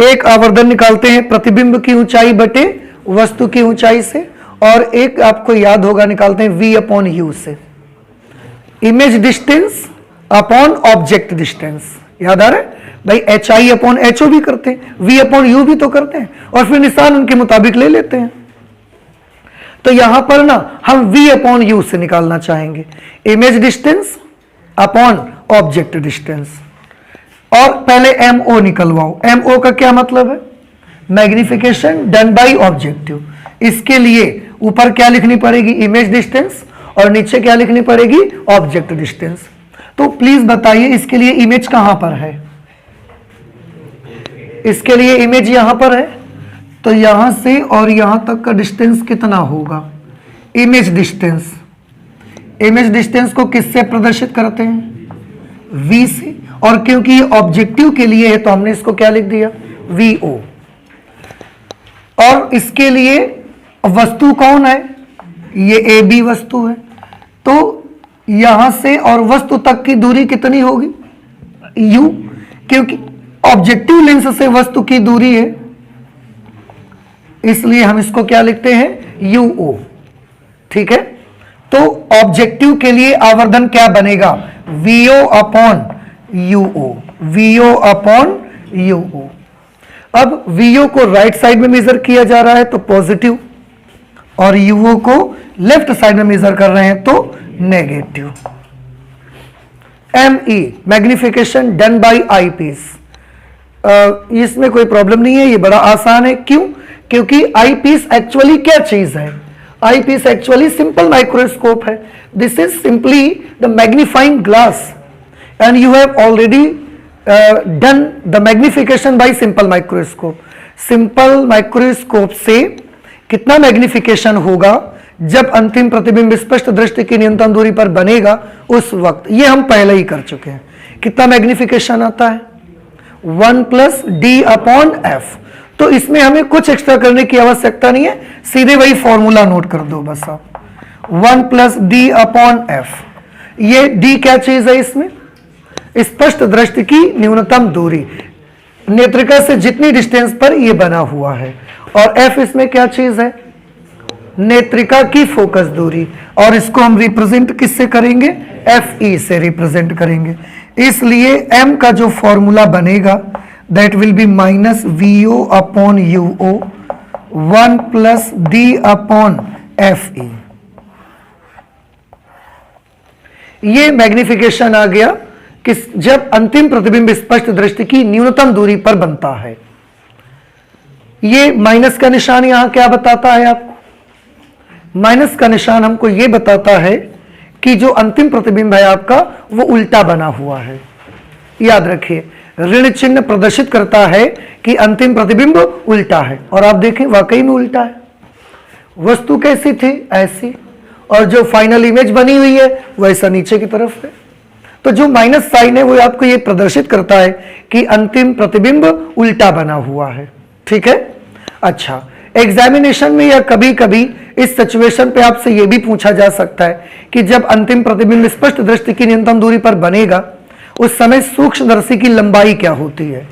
एक आवर्धन निकालते हैं प्रतिबिंब की ऊंचाई बटे वस्तु की ऊंचाई से, और एक आपको याद होगा निकालते हैं V अपॉन U से, image distance upon object distance. याद आ रहा है भाई? HI अपॉन HO भी करते हैं, V अपॉन U भी तो करते हैं, और फिर निशान उनके मुताबिक ले लेते हैं। तो यहां पर ना हम V अपॉन U से निकालना चाहेंगे, image distance upon object distance. और पहले MO निकलवाओ। MO का क्या मतलब है? Magnification done by objective. इसके लिए ऊपर क्या लिखनी पड़ेगी? इमेज डिस्टेंस, और नीचे क्या लिखनी पड़ेगी? Object distance. तो प्लीज बताइए इसके लिए इमेज कहां पर है? इसके लिए इमेज यहां पर है, तो यहां से और यहां तक का डिस्टेंस कितना होगा? Image distance. इमेज डिस्टेंस को किससे प्रदर्शित करते हैं? V से, और क्योंकि ये ऑब्जेक्टिव के लिए है तो हमने इसको क्या लिख दिया? VO। और इसके लिए वस्तु कौन है? ये AB वस्तु है, तो यहां से और वस्तु तक की दूरी कितनी होगी? U, क्योंकि ऑब्जेक्टिव लेंस से वस्तु की दूरी है, इसलिए हम इसको क्या लिखते हैं, यूओ। ठीक है, तो ऑब्जेक्टिव के लिए आवर्धन क्या बनेगा, VO upon UO, VO upon UO. अब वीओ को राइट साइड में मेजर किया जा रहा है तो पॉजिटिव, और यूओ को लेफ्ट साइड में मेजर कर रहे हैं तो negative. ME magnification done by eyepiece, इसमें कोई प्रॉब्लम नहीं है, ये बड़ा आसान है। क्यों? क्योंकि आई पीस एक्चुअली क्या चीज है, आई पीस एक्चुअली सिंपल माइक्रोस्कोप है। This is simply the magnifying glass and you have already done the magnification bye simple microscope. Simple microscope से कितना मैग्निफिकेशन होगा जब अंतिम प्रतिबिंब स्पष्ट दृष्टि की न्यूनतम दूरी पर बनेगा उस वक्त, ये हम पहले ही कर चुके हैं। कितना मैग्निफिकेशन आता है, 1 + d अपॉन f। तो इसमें हमें कुछ एक्स्ट्रा करने की आवश्यकता नहीं है, सीधे वही फॉर्मूला नोट कर दो बस आप, 1 + d अपॉन f। ये d क्या चीज है, इसमें स्पष्ट दृष्टि की न्यूनतम दूरी, नेत्रिका से जितनी डिस्टेंस पर यह बना हुआ है, और f इसमें क्या चीज है, नेत्रिका की फोकस दूरी, और इसको हम रिप्रेजेंट किससे करेंगे, FE से रिप्रेजेंट करेंगे। इसलिए m का जो फॉर्मूला बनेगा that will be -VO upon UO 1 + d upon FE। ये मैग्निफिकेशन आ गया कि जब अंतिम प्रतिबिंब स्पष्ट दृष्टि की न्यूनतम दूरी पर बनता है। ये माइनस का निशान यहां क्या बताता है आपको, माइनस का निशान हमको यह बताता है कि जो अंतिम प्रतिबिंब है आपका वो उल्टा बना हुआ है। याद रखिए, ऋण चिन्ह प्रदर्शित करता है कि अंतिम प्रतिबिंब उल्टा है, और आप देखें वाकई में उल्टा है। वस्तु कैसी थी, ऐसी, और जो फाइनल इमेज बनी हुई है वो ऐसा नीचे की तरफ है। तो जो माइनस साइन है वो आपको ये प्रदर्शित करता है कि अंतिम प्रतिबिंब उल्टा बना हुआ है। ठीक है, अच्छा, एग्जामिनेशन में या कभी कभी इस सिचुएशन पे आपसे यह भी पूछा जा सकता है कि जब अंतिम प्रतिबिंब स्पष्ट दृष्टि की न्यूनतम दूरी पर बनेगा उस समय सूक्ष्मदर्शी की लंबाई क्या होती है,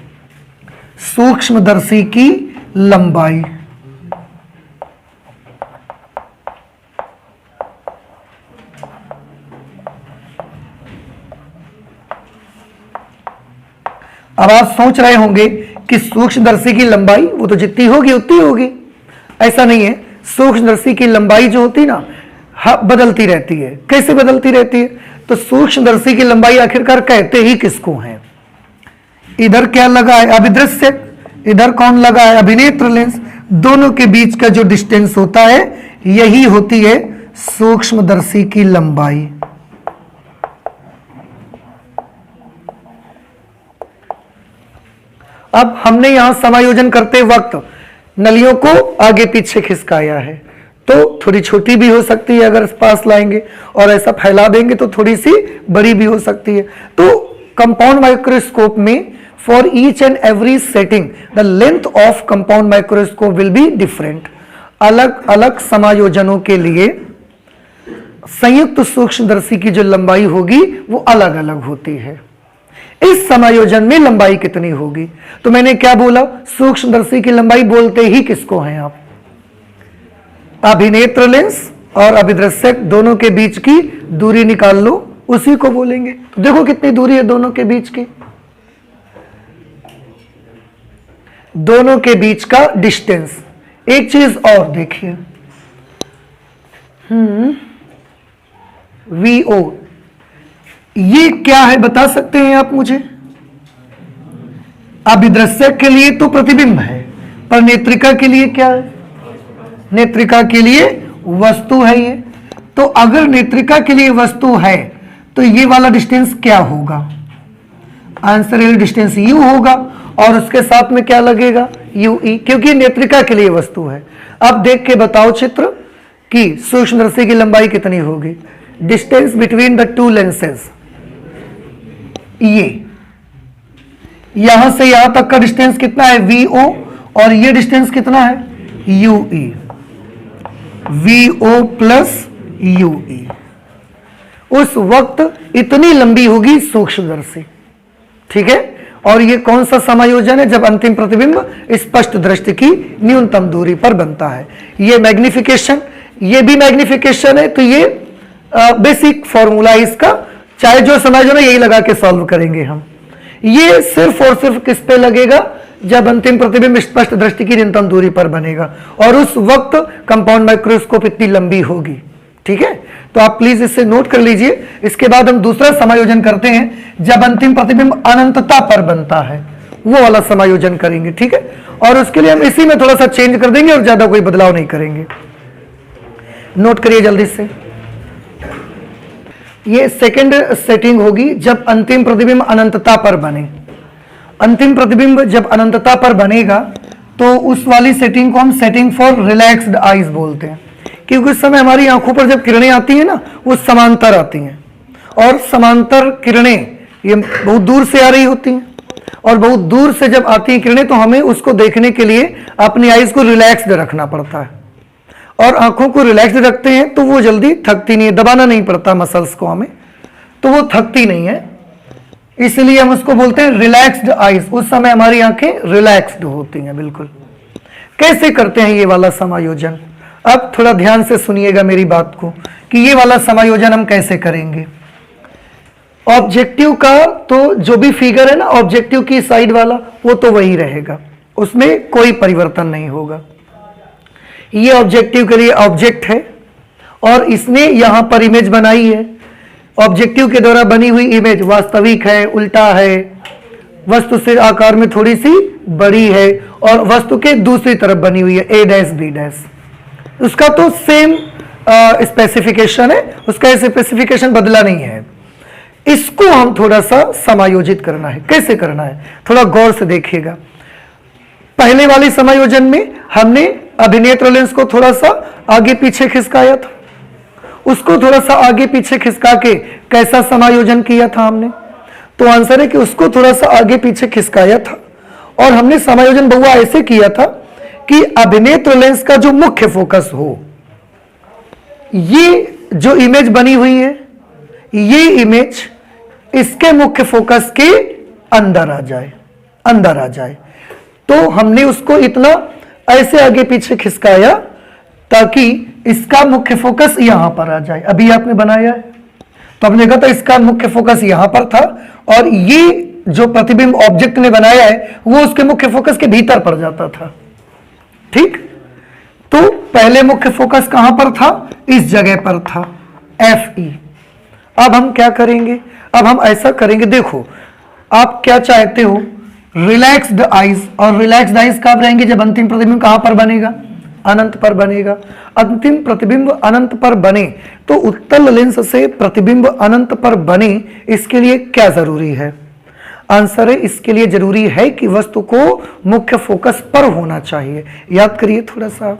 सूक्ष्मदर्शी की लंबाई। अब आप सोच रहे होंगे कि सूक्ष्मदर्शी की लंबाई वो तो जितनी होगी उतनी होगी, ऐसा नहीं है। सूक्ष्मदर्शी की लंबाई जो होती ना बदलती रहती है। कैसे बदलती रहती है, तो सूक्ष्मदर्शी की लंबाई आखिरकार कहते ही किसको है, इधर क्या लगा है, अभिदृश्यक, इधर कौन लगा है, अभिनेत्र लेंस, दोनों के बीच का जो डिस्टेंस होता है यही होती है सूक्ष्मदर्शी की लंबाई। अब हमने यहां समायोजन करते वक्त नलियों को आगे पीछे खिसकाया है, तो थोड़ी छोटी भी हो सकती है अगर पास लाएंगे, और ऐसा फैला देंगे तो थोड़ी सी बड़ी भी हो सकती है। तो कंपाउंड माइक्रोस्कोप में for each and every setting the length of compound microscope will be different. अलग अलग समायोजनों के लिए संयुक्त सूक्ष्मदर्शी की जो लंबाई होगी वो अलग अलग होती है। इस समायोजन में लंबाई कितनी होगी, तो मैंने क्या बोला, सूक्ष्मदर्शी की लंबाई बोलते ही किसको हैं आप, अभिनेत्र लेंस और अभिदृश्यक दोनों के बीच की दूरी निकाल लो, उसी को बोलेंगे। तो देखो कितनी दूरी है दोनों के बीच की, दोनों के बीच का डिस्टेंस। एक चीज और देखिए, VO ये क्या है बता सकते हैं आप मुझे, अभिदृश्यक के लिए तो प्रतिबिंब है, पर नेत्रिका के लिए क्या है, नेत्रिका के लिए वस्तु है ये। तो अगर नेत्रिका के लिए वस्तु है तो ये वाला डिस्टेंस क्या होगा, आंसर है डिस्टेंस U होगा, और उसके साथ में क्या लगेगा, UE, क्योंकि नेत्रिका के लिए वस्तु है। अब देख के बताओ चित्र कि सूक्ष्मदर्शी की लंबाई कितनी होगी, distance between the two lenses, ये यहां से यहां तक का डिस्टेंस कितना है VO, और ये डिस्टेंस कितना है UE, VO प्लस UE। उस वक्त इतनी लंबी होगी सूक्ष्मदर्शी, ठीक है। और ये कौन सा समायोजन है? जब अंतिम प्रतिबिंब स्पष्ट दृष्टि की न्यूनतम दूरी पर बनता है। ये मैग्निफिकेशन, ये भी मैग्निफिकेशन है, तो ये बेसिक फॉर्मूला है इसका, चाहे जो समायोजन है यही लगा के सॉल्व करेंगे हम। ये सिर्फ और सिर्फ किस पे लगेगा? जब अंतिम प्रतिबिंब स्पष्ट दृष्टि की न्यूनतम दूरी पर बनेगा, और उस वक्त कंपाउंड माइक्रोस्कोप इतनी लंबी होगी। ठीक है, तो आप प्लीज इसे नोट कर लीजिए। इसके बाद हम दूसरा समायोजन करते हैं, जब अंतिम प्रतिबिंब अनंतता पर बनता है, वो वाला समायोजन करेंगे। ठीक है, और उसके लिए हम इसी में थोड़ा सा चेंज कर देंगे और ज्यादा कोई बदलाव नहीं करेंगे। नोट करिए जल्दी से। ये सेकंड सेटिंग होगी, जब अंतिम प्रतिबिंब अनंतता पर बने। अंतिम प्रतिबिंब जब अनंतता पर बनेगा तो उस वाली सेटिंग को हम सेटिंग फॉर रिलैक्स्ड आईज बोलते हैं, क्योंकि उस समय हमारी आंखों पर जब किरणें आती हैं ना, वो समांतर आती हैं, और समांतर किरणें ये बहुत दूर से आ रही होती हैं, और बहुत दूर से जब आती हैं किरणें तो हमें उसको देखने के लिए अपनी आईज को रिलैक्स्ड रखना पड़ता है, और आंखों को रिलैक्स्ड रखते हैं तो वो जल्दी थकती नहीं है, दबाना नहीं पड़ता मसल्स को हमें, तो वो थकती नहीं है, इसलिए हम उसको बोलते हैं रिलैक्स्ड आईज। उस समय हमारी आंखें रिलैक्स्ड होती हैं बिल्कुल। कैसे करते हैं ये वाला समायोजन? अब थोड़ा ध्यान से सुनिएगा मेरी बात को कि ये वाला समायोजन हम कैसे करेंगे। ऑब्जेक्टिव का तो जो भी फिगर है ना, ऑब्जेक्टिव की साइड वाला, वो तो वही रहेगा, उसमें कोई परिवर्तन नहीं होगा। ये ऑब्जेक्टिव के लिए ऑब्जेक्ट है और इसने यहां पर इमेज बनाई है। ऑब्जेक्टिव के द्वारा बनी हुई इमेज वास्तविक है, उल्टा है, वस्तु से आकार में थोड़ी सी बड़ी है, और वस्तु के दूसरी तरफ बनी हुई है A डैश B डैश। उसका तो सेम स्पेसिफिकेशन है, उसका स्पेसिफिकेशन बदला नहीं है। इसको हम थोड़ा सा समायोजित करना है। कैसे करना है थोड़ा गौर से देखिएगा। पहले वाले समायोजन में हमने अभिनेत्र लेंस को थोड़ा सा आगे पीछे खिसकाया था, उसको थोड़ा सा आगे पीछे खिसका के कैसा समायोजन किया था हमने? तो आंसर है कि उसको थोड़ा सा आगे पीछे खिसकाया था, और हमने समायोजन बहुआ ऐसे किया था कि अभिनेत्र लेंस का जो मुख्य फोकस हो, ये जो इमेज बनी हुई है, ये इमेज इसके मुख्य फोकस के अंदर आ जाए, अंदर आ जाए। तो हमने उसको इतना ऐसे आगे पीछे खिसकाया ताकि इसका मुख्य फोकस यहां पर आ जाए। अभी आपने बनाया है तो आपने देखा था इसका मुख्य फोकस यहां पर था, और ये जो प्रतिबिंब ऑब्जेक्ट ने बनाया है वो उसके मुख्य फोकस के भीतर पड़ जाता था। ठीक, तो पहले मुख्य फोकस कहां पर था? इस जगह पर था, FE। अब हम क्या करेंगे? अब हम ऐसा करेंगे, देखो आप क्या चाहते हो, रिलैक्स्ड आईज, और रिलैक्स्ड आईज कब रहेंगे? जब अंतिम प्रतिबिंब कहां पर बनेगा? अनंत पर बनेगा। अंतिम प्रतिबिंब अनंत पर बने तो उत्तल लेंस से प्रतिबिंब अनंत पर बने, इसके लिए क्या जरूरी है? आंसर है इसके लिए जरूरी है कि वस्तु को मुख्य फोकस पर होना चाहिए। याद करिए थोड़ा सा,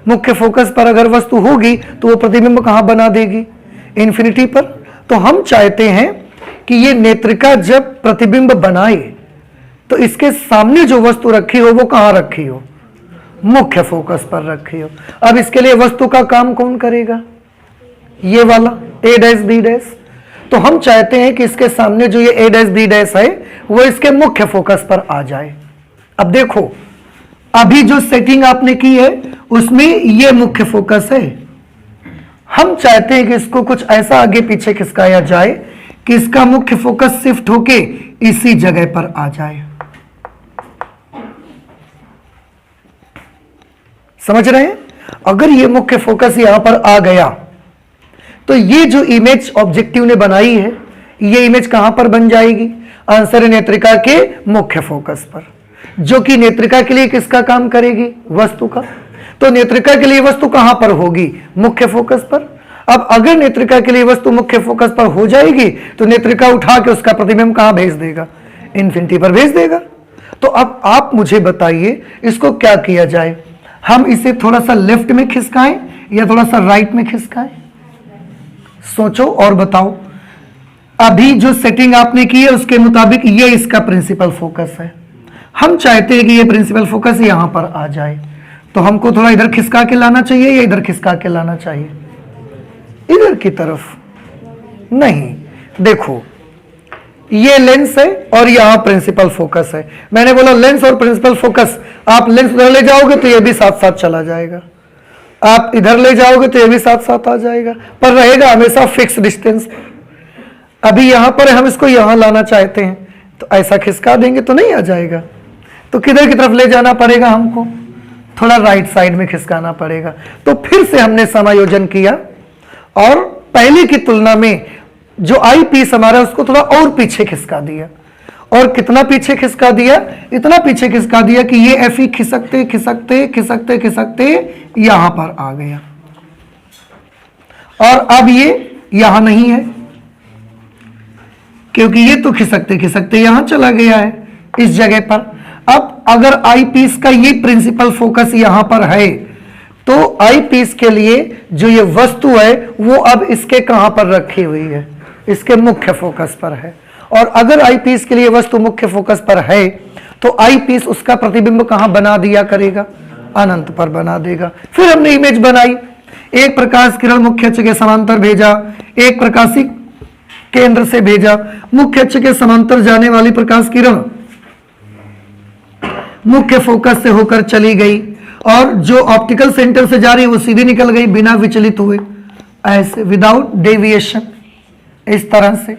मुख्य फोकस पर अगर वस्तु होगी तो वो प्रतिबिंब कहां बना देगी? इन्फिनिटी पर। तो हम चाहते हैं कि ये नेत्रिका जब प्रतिबिंब बनाए तो इसके सामने जो वस्तु रखी हो वो कहां रखी हो? मुख्य फोकस पर रखी हो। अब इसके लिए वस्तु का काम कौन करेगा? ये वाला A डैश B डैश। तो हम चाहते हैं कि इसके सामने जो ये A डैश B डैश है वो इसके मुख्य फोकस पर आ जाए। अब देखो, अभी जो सेटिंग आपने की है उसमें ये मुख्य फोकस है। हम चाहते हैं कि इसको कुछ ऐसा आगे पीछे खिसकाया जाए कि इसका मुख्य फोकस शिफ्ट होके इसी जगह पर आ जाए। समझ रहे हैं? अगर ये मुख्य फोकस यहां पर आ गया तो ये जो इमेज ऑब्जेक्टिव ने बनाई है, ये इमेज कहां पर बन जाएगी? आंसर है नेत्रिका के मुख्य फोकस पर, जो कि नेत्रिका के लिए किसका काम करेगी? वस्तु का। तो नेत्रिका के लिए वस्तु कहां पर होगी? मुख्य फोकस पर। अब अगर नेत्रिका के लिए वस्तु मुख्य फोकस पर हो जाएगी तो नेत्रिका उठा के उसका प्रतिबिंब कहां भेज देगा? इन्फिनिटी पर भेज देगा। तो अब आप मुझे बताइए इसको क्या किया जाए? हम इसे थोड़ा सा लेफ्ट में खिसकाएं या थोड़ा सा राइट में खिसकाएं? सोचो और बताओ। अभी जो सेटिंग आपने की है उसके मुताबिक ये इसका प्रिंसिपल फोकस है। हम चाहते हैं कि ये प्रिंसिपल फोकस यहां पर आ जाए, तो हमको थोड़ा इधर खिसका के लाना चाहिए या इधर खिसका के लाना चाहिए? इधर की तरफ नहीं। देखो ये लेंस है और यहां प्रिंसिपल फोकस है। मैंने बोला लेंस और प्रिंसिपल फोकस, आप लेंस उधर ले जाओगे तो ये भी साथ साथ चला जाएगा, आप इधर ले जाओगे तो ये भी साथ साथ आ जाएगा, पर रहेगा हमेशा फिक्स डिस्टेंस। अभी यहां पर हम इसको यहां लाना चाहते हैं तो ऐसा खिसका देंगे तो नहीं आ जाएगा, तो किधर की तरफ ले जाना पड़ेगा हमको, थोड़ा राइट साइड में खिसकाना पड़ेगा। तो फिर से हमने समायोजन किया और पहले की तुलना में जो आई पीस हमारा उसको थोड़ा और पीछे खिसका दिया। और कितना पीछे खिसका दिया, इतना पीछे खिसका दिया कि ये एफ ई खिसकते खिसकते खिसकते खिसकते यहां पर आ गया और अब ये यहां नहीं है क्योंकि ये तो खिसकते खिसकते यहां चला गया है इस जगह पर। अब अगर आई पीस का ये प्रिंसिपल फोकस यहां पर है तो आई पीस के लिए जो ये वस्तु है वो अब इसके कहां पर रखी हुई है, इसके मुख्य फोकस पर है। और अगर आई पीस के लिए वस्तु मुख्य फोकस पर है तो आई पीस उसका प्रतिबिंब कहां बना दिया करेगा, अनंत पर बना देगा। फिर हमने इमेज बनाई, एक प्रकाश किरण मुख्य अक्ष के समांतर भेजा, एक प्रकाशी केंद्र से भेजा, मुख्य अक्ष के समांतर जाने वाली प्रकाश किरण मुख्य फोकस से होकर चली गई और जो ऑप्टिकल सेंटर से जा रही है वो सीधी निकल गई बिना विचलित हुए, ऐसे विदाउट डेविएशन, इस तरह से।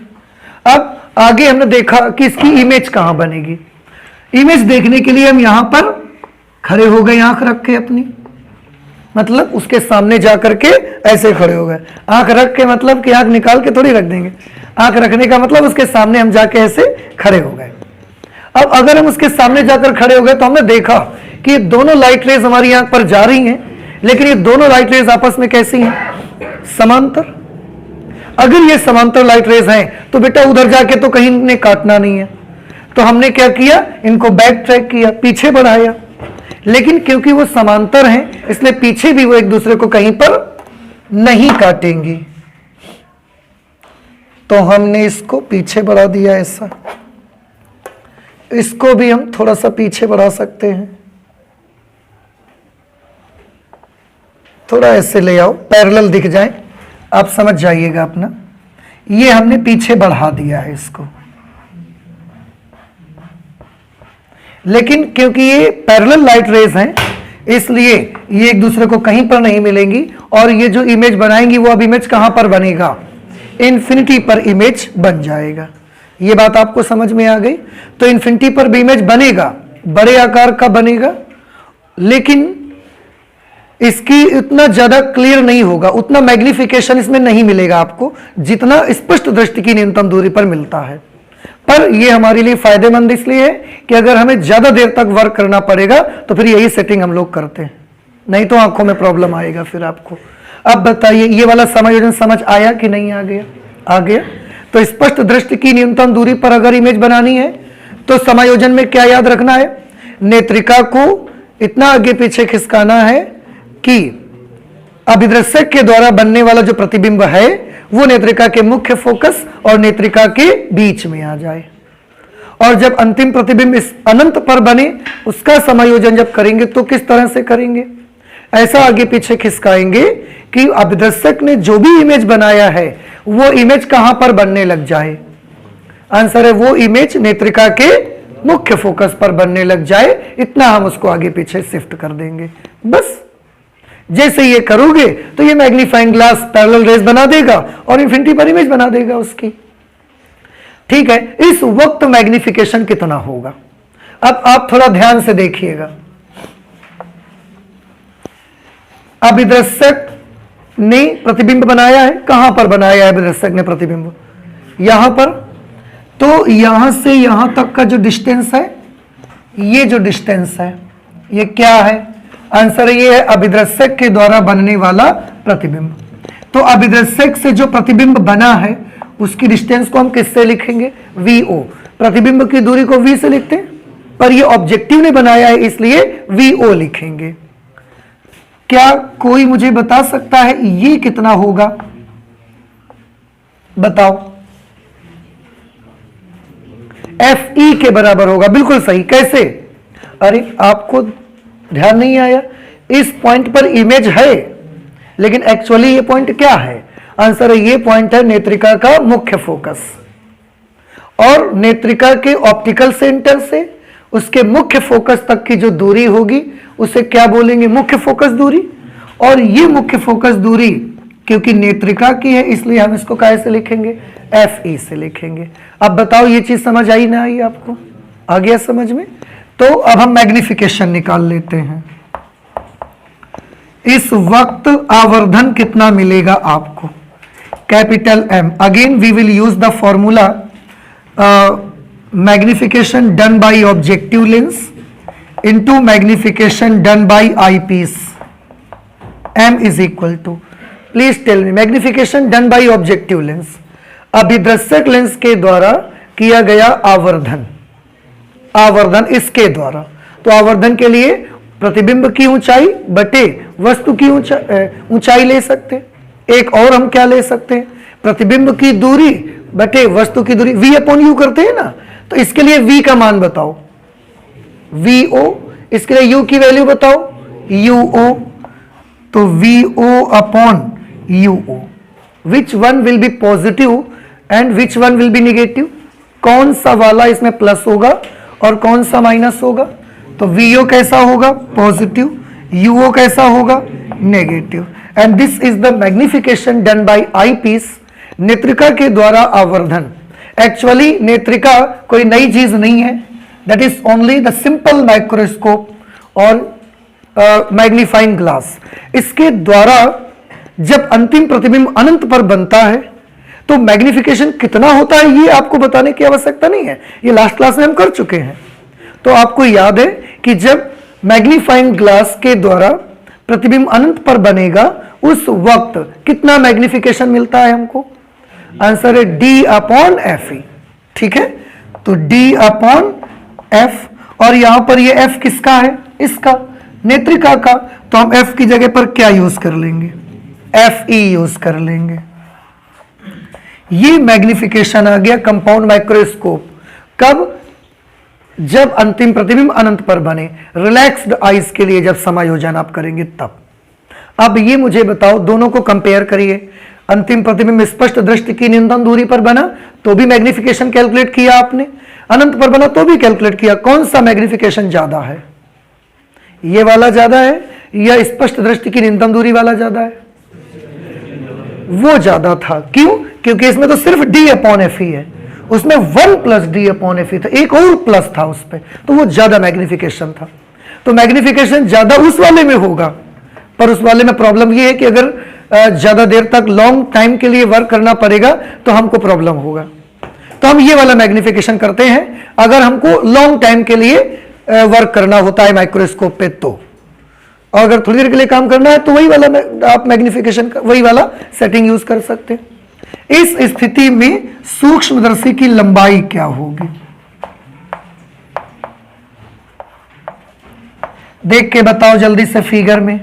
अब आगे हमने देखा कि इसकी इमेज कहां बनेगी। इमेज देखने के लिए हम यहां पर खड़े हो गए आंख रख के अपनी, मतलब उसके सामने जाकर के ऐसे खड़े हो गए। आंख रख के मतलब कि आंख निकाल के थोड़ी रख देंगे, आंख रखने का मतलब उसके सामने हम जाके ऐसे खड़े हो गए। अब अगर हम उसके सामने जाकर खड़े हो गए तो हमने देखा कि दोनों लाइट रेज हमारी आंख पर जा रही हैं, लेकिन ये दोनों लाइट रेज आपस में कैसी हैं, समांतर। अगर ये समांतर लाइट रेज हैं तो बेटा उधर जाके तो कहीं ने काटना नहीं है, तो हमने क्या किया, इनको बैक ट्रैक किया, पीछे बढ़ाया। लेकिन क्योंकि वो समांतर हैं इसलिए पीछे भी वो एक दूसरे को कहीं पर नहीं काटेंगी, तो हमने इसको पीछे बढ़ा दिया ऐसा। इसको भी हम थोड़ा सा पीछे बढ़ा सकते हैं, थोड़ा ऐसे ले आओ, पैरेलल दिख जाए, आप समझ जाइएगा अपना। ये हमने पीछे बढ़ा दिया है इसको, लेकिन क्योंकि ये पैरेलल लाइट रेज हैं इसलिए ये एक दूसरे को कहीं पर नहीं मिलेंगी और ये जो इमेज बनाएंगी वो अब इमेज कहां पर बनेगा, इन्फिनिटी पर इमेज बन जाएगा। ये बात आपको समझ में आ गई। तो इन्फिनिटी पर भी इमेज बनेगा, बड़े आकार का बनेगा, लेकिन इसकी इतना ज्यादा क्लियर नहीं होगा, उतना मैग्निफिकेशन इसमें नहीं मिलेगा आपको जितना स्पष्ट दृष्टि की न्यूनतम दूरी पर मिलता है। पर यह हमारे लिए फायदेमंद इसलिए है कि अगर हमें ज्यादा देर तक वर्क करना पड़ेगा तो फिर यही सेटिंग हम लोग करते हैं, नहीं तो आंखों में प्रॉब्लम आएगा फिर आपको। अब बताइए ये वाला समायोजन समझ आया कि नहीं आ गया? आ गया। तो स्पष्ट दृष्टि की न्यूनतम दूरी पर अगर इमेज बनानी है तो समायोजन में क्या याद रखना है, नेत्रिका को इतना आगे पीछे खिसकाना है कि अभिदृश्यक के द्वारा बनने वाला जो प्रतिबिंब है वो नेत्रिका के मुख्य फोकस और नेत्रिका के बीच में आ जाए। और जब अंतिम प्रतिबिंब इस अनंत पर बने उसका समायोजन जब करेंगे तो किस तरह से करेंगे, ऐसा आगे पीछे खिसकाएंगे कि अभिदर्शक ने जो भी इमेज बनाया है वो इमेज कहां पर बनने लग जाए। आंसर है वो इमेज नेत्रिका के मुख्य फोकस पर बनने लग जाए, इतना हम उसको आगे पीछे शिफ्ट कर देंगे। बस जैसे ये करोगे तो ये मैग्नीफाइंग ग्लास पैरेलल रेज बना देगा और इन्फिनिटी पर इमेज बना देगा उसकी। ठीक है, इस वक्त मैग्निफिकेशन कितना होगा, अब आप थोड़ा ध्यान से देखिएगा। अभिदर्शक ने प्रतिबिंब बनाया है, कहां पर बनाया है अभिदर्शक ने प्रतिबिंब, यहां पर। तो यहां से यहां तक का जो डिस्टेंस है, ये जो डिस्टेंस है ये क्या है, आंसर ये है अभिदर्शक के द्वारा बनने वाला प्रतिबिंब। तो अभिदर्शक से जो प्रतिबिंब बना है उसकी डिस्टेंस को हम किससे लिखेंगे, VO। प्रतिबिंब की दूरी को V से लिखते हैं, पर ये ऑब्जेक्टिव ने बनाया है इसलिए VO लिखेंगे। क्या कोई मुझे बता सकता है ये कितना होगा, बताओ। FE के बराबर होगा, बिल्कुल सही। कैसे, अरे आपको ध्यान नहीं आया, इस पॉइंट पर इमेज है लेकिन एक्चुअली ये पॉइंट क्या है, आंसर है ये पॉइंट है नेत्रिका का मुख्य फोकस। और नेत्रिका के ऑप्टिकल सेंटर से उसके मुख्य फोकस तक की जो दूरी होगी उसे क्या बोलेंगे, मुख्य फोकस दूरी। और ये मुख्य फोकस दूरी क्योंकि नेत्रिका की है इसलिए हम इसको कैसे लिखेंगे, FE से लिखेंगे। अब बताओ ये चीज समझ आई ना आई आपको, आ गया समझ में? तो अब हम मैग्निफिकेशन निकाल लेते हैं। इस वक्त आवर्धन कितना मिलेगा आपको, capital M। Again we will use the formula magnification done by objective lens into magnification done by eyepiece. M is equal to, please tell me, magnification done by objective lens, अभिदर्शक लेंस के द्वारा किया गया आवर्धन, आवर्धन इसके द्वारा। तो आवर्धन के लिए प्रतिबिंब की ऊंचाई बटे वस्तु की ऊंचाई ले सकते हैं। एक और हम क्या ले सकते हैं, प्रतिबिंब की दूरी बटे वस्तु की दूरी, V अपॉन U करते हैं ना। तो इसके लिए V का मान बताओ, VO, इसके लिए U की वैल्यू बताओ, UO। तो VO upon UO, which one will be positive and which one will be negative, कौन सा वाला इसमें प्लस होगा और कौन सा माइनस होगा। तो VO कैसा होगा, पॉजिटिव, UO कैसा होगा, negative. And this is the magnification done by eyepiece, नेत्रिका के द्वारा आवर्धन। एक्चुअली नेत्रिका कोई नई चीज नहीं है, that is only the simple microscope और मैग्नीफाइंग ग्लास। इसके द्वारा जब अंतिम प्रतिबिंब अनंत पर बनता है तो मैग्निफिकेशन कितना होता है ये आपको बताने की आवश्यकता नहीं है, ये लास्ट क्लास में हम कर चुके हैं। तो आपको याद है कि जब मैग्नीफाइंग ग्लास के द्वारा प्रतिबिंब अनंत पर बनेगा उस वक्त कितना मैग्निफिकेशन मिलता है हमको, आंसर है D अपॉन FE। ठीक है, तो D अपॉन F, और यहां पर ये F किसका है, इसका, नेत्रिका का। तो हम F की जगह पर क्या यूज कर लेंगे, FE यूज कर लेंगे। ये मैग्निफिकेशन आ गया कंपाउंड माइक्रोस्कोप। कब, जब अंतिम प्रतिबिंब अनंत पर बने, रिलैक्स्ड आइज के लिए जब समायोजन आप करेंगे तब। अब ये मुझे बताओ, दोनों को कंपेयर करिए। अंतिम प्रतिबिंब स्पष्ट दृष्टि की न्यूनतम दूरी पर बना तो भी मैग्निफिकेशन कैलकुलेट किया आपने, अनंत पर बना तो भी कैलकुलेट किया। कौन सा मैग्निफिकेशन ज्यादा है, ये वाला ज्यादा है या स्पष्ट दृष्टि की न्यूनतम दूरी वाला ज्यादा है? वो ज्यादा था। क्यों, क्योंकि इसमें तो सिर्फ D अपॉन FE है, उसमें 1 प्लस D अपॉन FE था, एक और प्लस था उस पर, तो वो ज्यादा मैग्निफिकेशन था। तो मैग्निफिकेशन ज्यादा उस वाले में होगा, पर उस वाले में प्रॉब्लम ये है कि अगर ज्यादा देर तक लॉन्ग टाइम के लिए वर्क करना पड़ेगा तो हमको प्रॉब्लम होगा। तो हम ये वाला मैग्निफिकेशन करते हैं अगर हमको लॉन्ग टाइम के लिए वर्क करना होता है माइक्रोस्कोप पे। तो और अगर थोड़ी देर के लिए काम करना है तो वही वाला आप मैग्निफिकेशन वही वाला सेटिंग यूज कर सकते हैं। इस स्थिति में सूक्ष्मदर्शी की लंबाई क्या होगी, देख के बताओ जल्दी से फिगर में।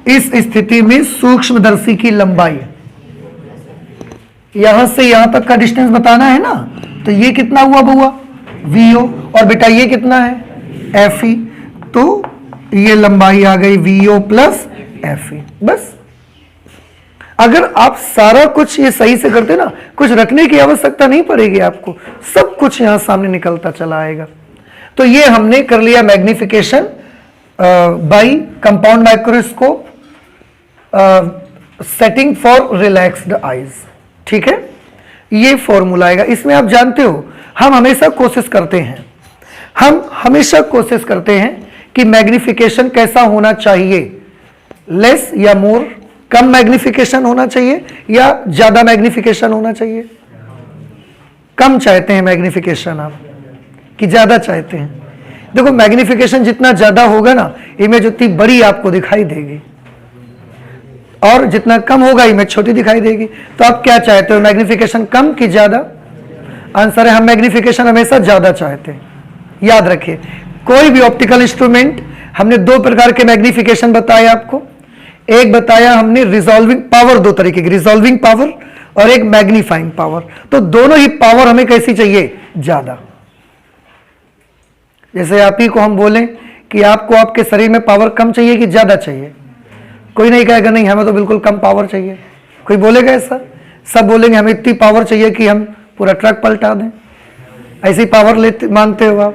इस स्थिति में सूक्ष्मदर्शी की लंबाई, यहां से यहां तक का डिस्टेंस बताना है ना, तो ये कितना हुआ बुआ, VO, और बेटा ये कितना है, FE। तो ये लंबाई आ गई VO प्लस FE। बस अगर आप सारा कुछ ये सही से करते ना, कुछ रखने की आवश्यकता नहीं पड़ेगी आपको, सब कुछ यहां सामने निकलता चला आएगा। तो ये हमने कर लिया magnification by compound microscope, setting for relaxed eyes. ठीक है, ये फॉर्मूला आएगा। इसमें आप जानते हो हम हमेशा कोशिश करते हैं कि मैग्निफिकेशन कैसा होना चाहिए, लेस या मोर, कम मैग्निफिकेशन होना चाहिए या ज्यादा मैग्निफिकेशन होना चाहिए। कम चाहते हैं मैग्निफिकेशन आप कि ज्यादा चाहते हैं? देखो मैग्निफिकेशन जितना ज्यादा होगा ना, इमेज उतनी बड़ी आपको दिखाई देगी, और जितना कम होगा इमेज छोटी दिखाई देगी। तो आप क्या चाहते हो, मैग्निफिकेशन कम कि ज्यादा? आंसर है हम मैग्निफिकेशन हमेशा ज्यादा चाहते हैं। याद रखिए, कोई भी ऑप्टिकल इंस्ट्रूमेंट, हमने दो प्रकार के मैग्निफिकेशन बताए आपको। एक बताया हमने रिजॉल्विंग पावर, दो तरीके की, रिजॉल्विंग पावर और एक मैग्नीफाइंग पावर। तो दोनों ही पावर हमें कैसी चाहिए, ज्यादा। जैसे आप ही को हम बोलें कि आपको आपके शरीर में पावर कम चाहिए कि ज्यादा चाहिए, कोई नहीं कहेगा नहीं हमें तो बिल्कुल कम पावर चाहिए, कोई बोलेगा ऐसा? सब बोलेंगे हमें इतनी पावर चाहिए कि हम पूरा ट्रक पलटा दें, ऐसी पावर लेते मानते हो आप।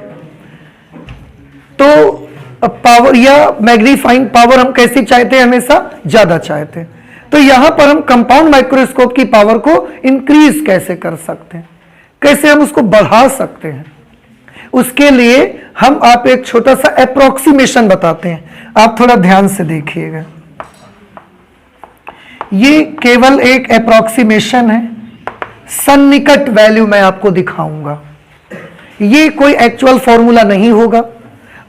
तो पावर या मैग्नीफाइंग पावर हम कैसी चाहते हैं, हमेशा ज्यादा चाहते हैं। तो यहां पर हम कंपाउंड माइक्रोस्कोप की पावर को इंक्रीज कैसे कर सकते हैं, कैसे हम उसको बढ़ा सकते हैं, उसके लिए हम आप एक छोटा सा अप्रोक्सीमेशन बताते हैं। आप थोड़ा ध्यान से देखिएगा, ये केवल एक अप्रोक्सीमेशन है, सन्निकट वैल्यू मैं आपको दिखाऊंगा। ये कोई एक्चुअल फॉर्मूला नहीं होगा।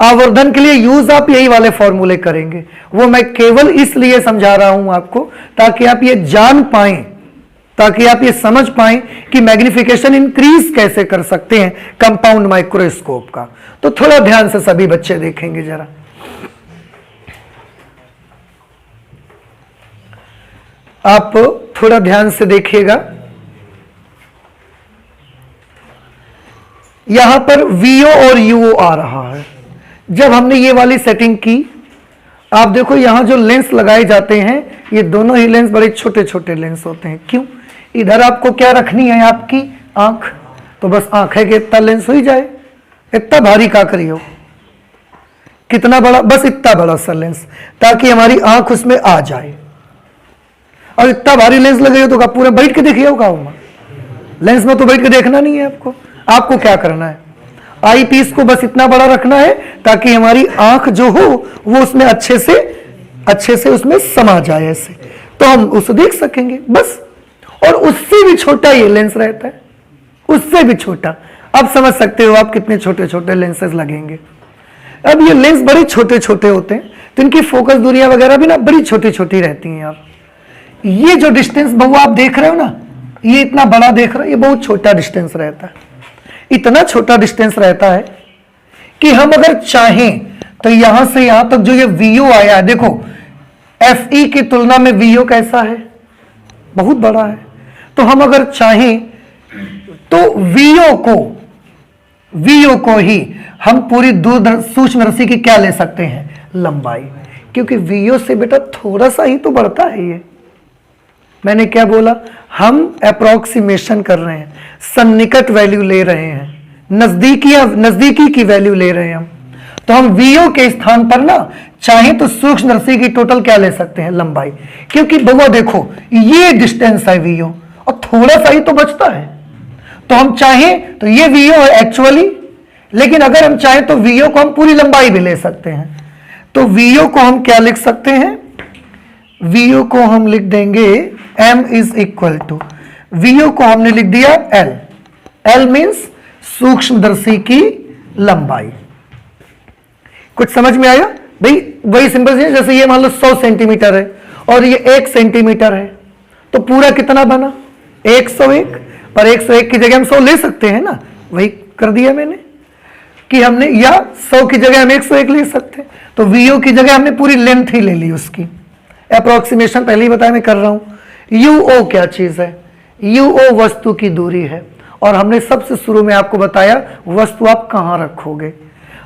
आवर्धन के लिए यूज आप यही वाले फॉर्मूले करेंगे, वो मैं केवल इसलिए समझा रहा हूं आपको ताकि आप ये जान पाएं, ताकि आप ये समझ पाएं कि मैग्निफिकेशन इंक्रीज कैसे कर सकते हैं कंपाउंड माइक्रोस्कोप का। तो थोड़ा ध्यान से सभी बच्चे देखेंगे जरा। आप थोड़ा ध्यान से देखिएगा, यहां पर VO और UO आ रहा है। जब हमने ये वाली सेटिंग की, आप देखो यहां जो लेंस लगाए जाते हैं, ये दोनों ही लेंस बड़े छोटे छोटे लेंस होते हैं। क्यों? इधर आपको क्या रखनी है, आपकी आंख, तो बस आंख है कि इतना लेंस हो ही जाए। इतना भारी का करियो, कितना बड़ा, बस इतना बड़ा सा लेंस, ताकि हमारी आंख उसमें आ जाए। और इतना भारी लेंस लगे तो पूरा बैठ के देखिए होगा, लेंस में तो बैठ के देखना नहीं है आपको। आपको क्या करना है, आई पीस को बस इतना बड़ा रखना है ताकि हमारी आंख जो हो वो उसमें अच्छे से उसमें समा जाए ऐसे, तो हम उसे देख सकेंगे बस। और उससे भी छोटा ये लेंस रहता है, उससे भी छोटा। अब समझ सकते हो आप कितने छोटे छोटे लेंसेज लगेंगे। अब ये लेंस बड़े छोटे छोटे होते हैं, तो इनकी फोकस दूरियां वगैरह भी ना बड़ी छोटी छोटी रहती हैं यार। ये जो डिस्टेंस बहु आप देख रहे हो ना, ये इतना बड़ा देख रहे हो, ये बहुत छोटा डिस्टेंस रहता है। इतना छोटा डिस्टेंस रहता है कि हम अगर चाहें तो यहां से यहां तक जो ये VO आया है, देखो FE की तुलना में VO कैसा है, बहुत बड़ा है। तो हम अगर चाहें तो VO को ही हम पूरी दूर सूक्ष्म रस्सी की क्या ले सकते हैं, लंबाई, क्योंकि VO से बेटा थोड़ा सा ही तो बढ़ता है ये। मैंने क्या बोला, हम अप्रोक्सीमेशन कर रहे हैं, सन्निकट वैल्यू ले रहे हैं, नजदीकी की वैल्यू ले रहे हैं हम। तो हम VO के स्थान पर ना चाहे तो सूक्ष्म रस्सी की टोटल क्या ले सकते हैं, लंबाई। क्योंकि बउआ देखो ये डिस्टेंस है VO और थोड़ा सा ही तो बचता है, तो हम चाहें तो ये VO है एक्चुअली, लेकिन अगर हम चाहें तो VO को हम पूरी लंबाई भी ले सकते हैं। तो VO को हम क्या लिख सकते हैं, VO को हम लिख देंगे M is equal to, VO को हमने लिख दिया L मीन्स सूक्ष्मदर्शी की लंबाई। कुछ समझ में आया भाई? वही सिंपल से, जैसे ये मान लो 100 सेंटीमीटर है और ये 1 सेंटीमीटर है, तो पूरा कितना बना 101, पर 101 की जगह हम 100 ले सकते हैं ना, वही कर दिया मैंने कि हमने, या 100 की जगह हम 101 ले सकते हैं। तो VO की जगह हमने पूरी लेंथ ही ले ली उसकी। अप्रोक्सीमेशन पहले ही बताया, मैं कर रहा हूं। UO क्या चीज है, UO वस्तु की दूरी है, और हमने सबसे शुरू में आपको बताया वस्तु आप कहां रखोगे।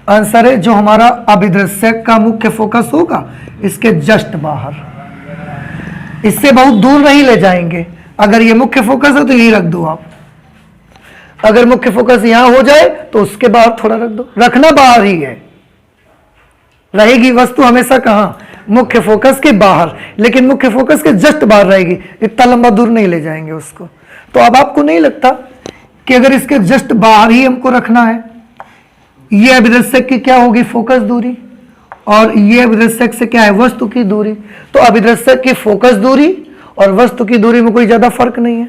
आंसर है जो हमारा अभिदृश्यक का मुख्य फोकस होगा इसके जस्ट बाहर, इससे बहुत दूर नहीं ले जाएंगे। अगर ये मुख्य फोकस है तो यही रख दो आप, अगर मुख्य फोकस यहां हो जाए तो उसके बाहर थोड़ा रख दो, रखना बाहर ही है, रहेगी वस्तु हमेशा कहां, मुख्य फोकस के बाहर, लेकिन मुख्य फोकस के जस्ट बाहर रहेगी, इतना लंबा दूर नहीं ले जाएंगे उसको। तो अब आपको नहीं लगता कि अगर इसके जस्ट बाहर ही हमको रखना है, ये अभिदर्शक की क्या होगी, फोकस दूरी, और ये अभिदर्शक से क्या है, वस्तु की दूरी। तो अभिदर्शक की फोकस दूरी और वस्तु की दूरी में कोई ज्यादा फर्क नहीं है।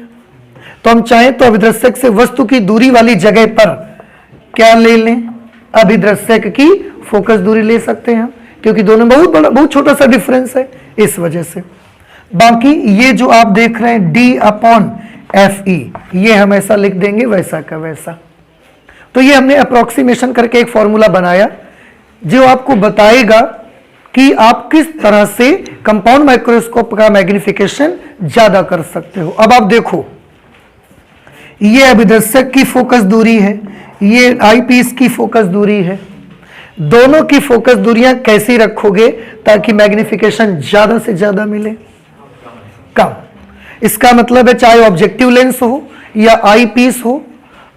तो हम चाहें तो अभिदर्शक से वस्तु की दूरी वाली जगह पर क्या ले लें, अभिदर्शक की फोकस दूरी ले सकते हैं, क्योंकि दोनों बहुत छोटा सा डिफरेंस है इस वजह से। बाकी ये जो आप देख रहे हैं D/FE, ये हम ऐसा लिख देंगे वैसा का वैसा। तो ये हमने अप्रोक्सीमेशन करके एक फॉर्मूला बनाया जो आपको बताएगा कि आप किस तरह से कंपाउंड माइक्रोस्कोप का मैग्निफिकेशन ज्यादा कर सकते हो। अब आप देखो, ये अभिदर्शक की फोकस दूरी है, ये आईपीस की फोकस दूरी है, दोनों की फोकस दूरियां कैसी रखोगे ताकि मैग्निफिकेशन ज्यादा से ज्यादा मिले, कम। इसका मतलब है चाहे ऑब्जेक्टिव लेंस हो या आई पीस हो,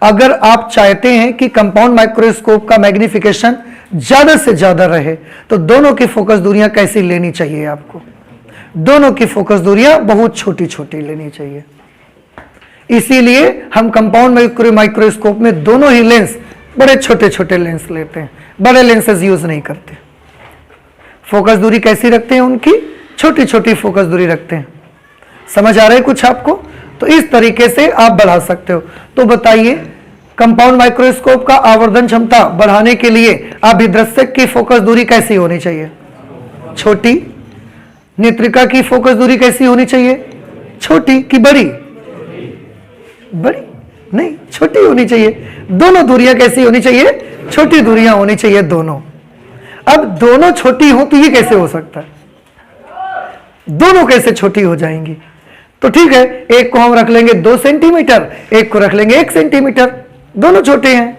अगर आप चाहते हैं कि कंपाउंड माइक्रोस्कोप का मैग्निफिकेशन ज्यादा से ज्यादा रहे तो दोनों की फोकस दूरियां कैसी लेनी चाहिए आपको? दोनों की फोकस दूरियां बहुत छोटी छोटी लेनी चाहिए। इसीलिए हम कंपाउंड माइक्रोस्कोप में दोनों ही लेंस बड़े छोटे छोटे लेंस लेते हैं, बड़े लेंसेज यूज नहीं करते। फोकस दूरी कैसी रखते हैं? उनकी छोटी छोटी फोकस दूरी रखते हैं। समझ आ रहा है कुछ आपको? तो इस तरीके से आप बढ़ा सकते हो। तो बताइए, कंपाउंड माइक्रोस्कोप का आवर्धन क्षमता बढ़ाने के लिए अभिदृश्यक की फोकस दूरी कैसी होनी चाहिए? छोटी। नेत्रिका की फोकस दूरी कैसी होनी चाहिए? छोटी कि बड़ी? बड़ी नहीं, छोटी होनी चाहिए। दोनों दूरियां कैसी होनी चाहिए? छोटी दूरियां होनी चाहिए दोनों। अब दोनों छोटी हो तो ये कैसे हो सकता है? दोनों कैसे छोटी हो जाएंगी? तो ठीक है, एक को हम रख लेंगे 2 सेंटीमीटर, एक को रख लेंगे 1 सेंटीमीटर, दोनों छोटे हैं।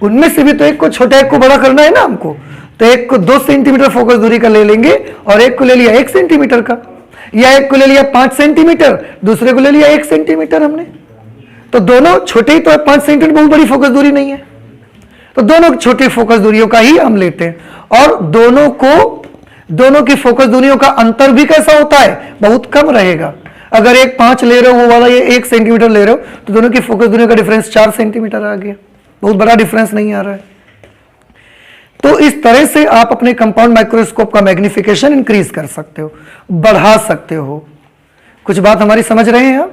उनमें से भी तो एक को छोटा एक को बड़ा करना है ना हमको, तो एक को 2 सेंटीमीटर फोकस दूरी का ले लेंगे और एक को ले लिया 1 सेंटीमीटर का, या एक को ले लिया 5 सेंटीमीटर, दूसरे को ले लिया 1 सेंटीमीटर हमने। तो दोनों छोटे ही तो है, 5 सेंटीमीटर बहुत बड़ी फोकस दूरी नहीं है, तो दोनों छोटी फोकस दूरियों का ही हम लेते हैं। और दोनों की फोकस दूरियों का अंतर भी कैसा होता है? बहुत कम रहेगा। अगर एक 5 ले रहे हो, वो वाला ये 1 सेंटीमीटर ले रहे हो, तो दोनों की फोकस दूरियों का डिफरेंस 4 सेंटीमीटर आ गया। बहुत बड़ा डिफरेंस नहीं आ रहा है। तो इस तरह से आप अपने कंपाउंड माइक्रोस्कोप का मैग्निफिकेशन इंक्रीज कर सकते हो, बढ़ा सकते हो। कुछ बात हमारी समझ रहे हैं आप?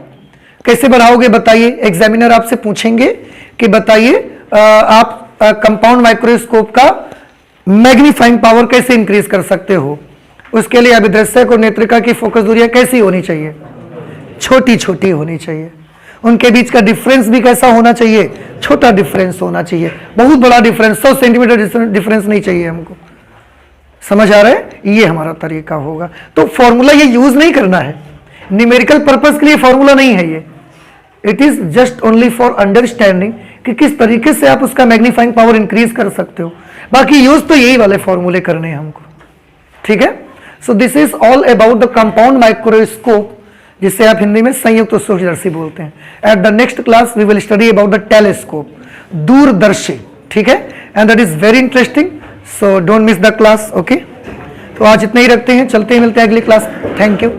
कैसे बढ़ाओगे बताइए? एग्जामिनर आपसे पूछेंगे कि बताइए आप कंपाउंड माइक्रोस्कोप का मैग्नीफाइंग पावर कैसे इंक्रीज कर सकते हो? उसके लिए अभिदृश्यक और नेत्रिका की फोकस दूरियां कैसी होनी चाहिए? छोटी छोटी होनी चाहिए। उनके बीच का डिफरेंस भी कैसा होना चाहिए? छोटा डिफरेंस होना चाहिए। बहुत बड़ा डिफरेंस 100 सेंटीमीटर डिफरेंस नहीं चाहिए हमको। समझ आ रहा है? ये हमारा तरीका होगा। तो फॉर्मूला ये यूज नहीं करना है, न्यूमेरिकल पर्पस के लिए फॉर्मूला नहीं है ये। It is just only for understanding कि किस तरीके से आप उसका मैग्नीफाइंग पावर इंक्रीज कर सकते हो। बाकी यूज तो यही वाले फॉर्मूले करने हैं हमको। ठीक है? So this is all about the compound microscope, जिसे आप हिंदी में संयुक्त सूक्ष्मदर्शी बोलते हैं। At the next class we will study about the telescope, दूरदर्शी। ठीक है? And that is very interesting, so don't miss the class. Okay, तो आज इतना ही रखते हैं, चलते हैं, मिलते हैं अगली क्लास। Thank you.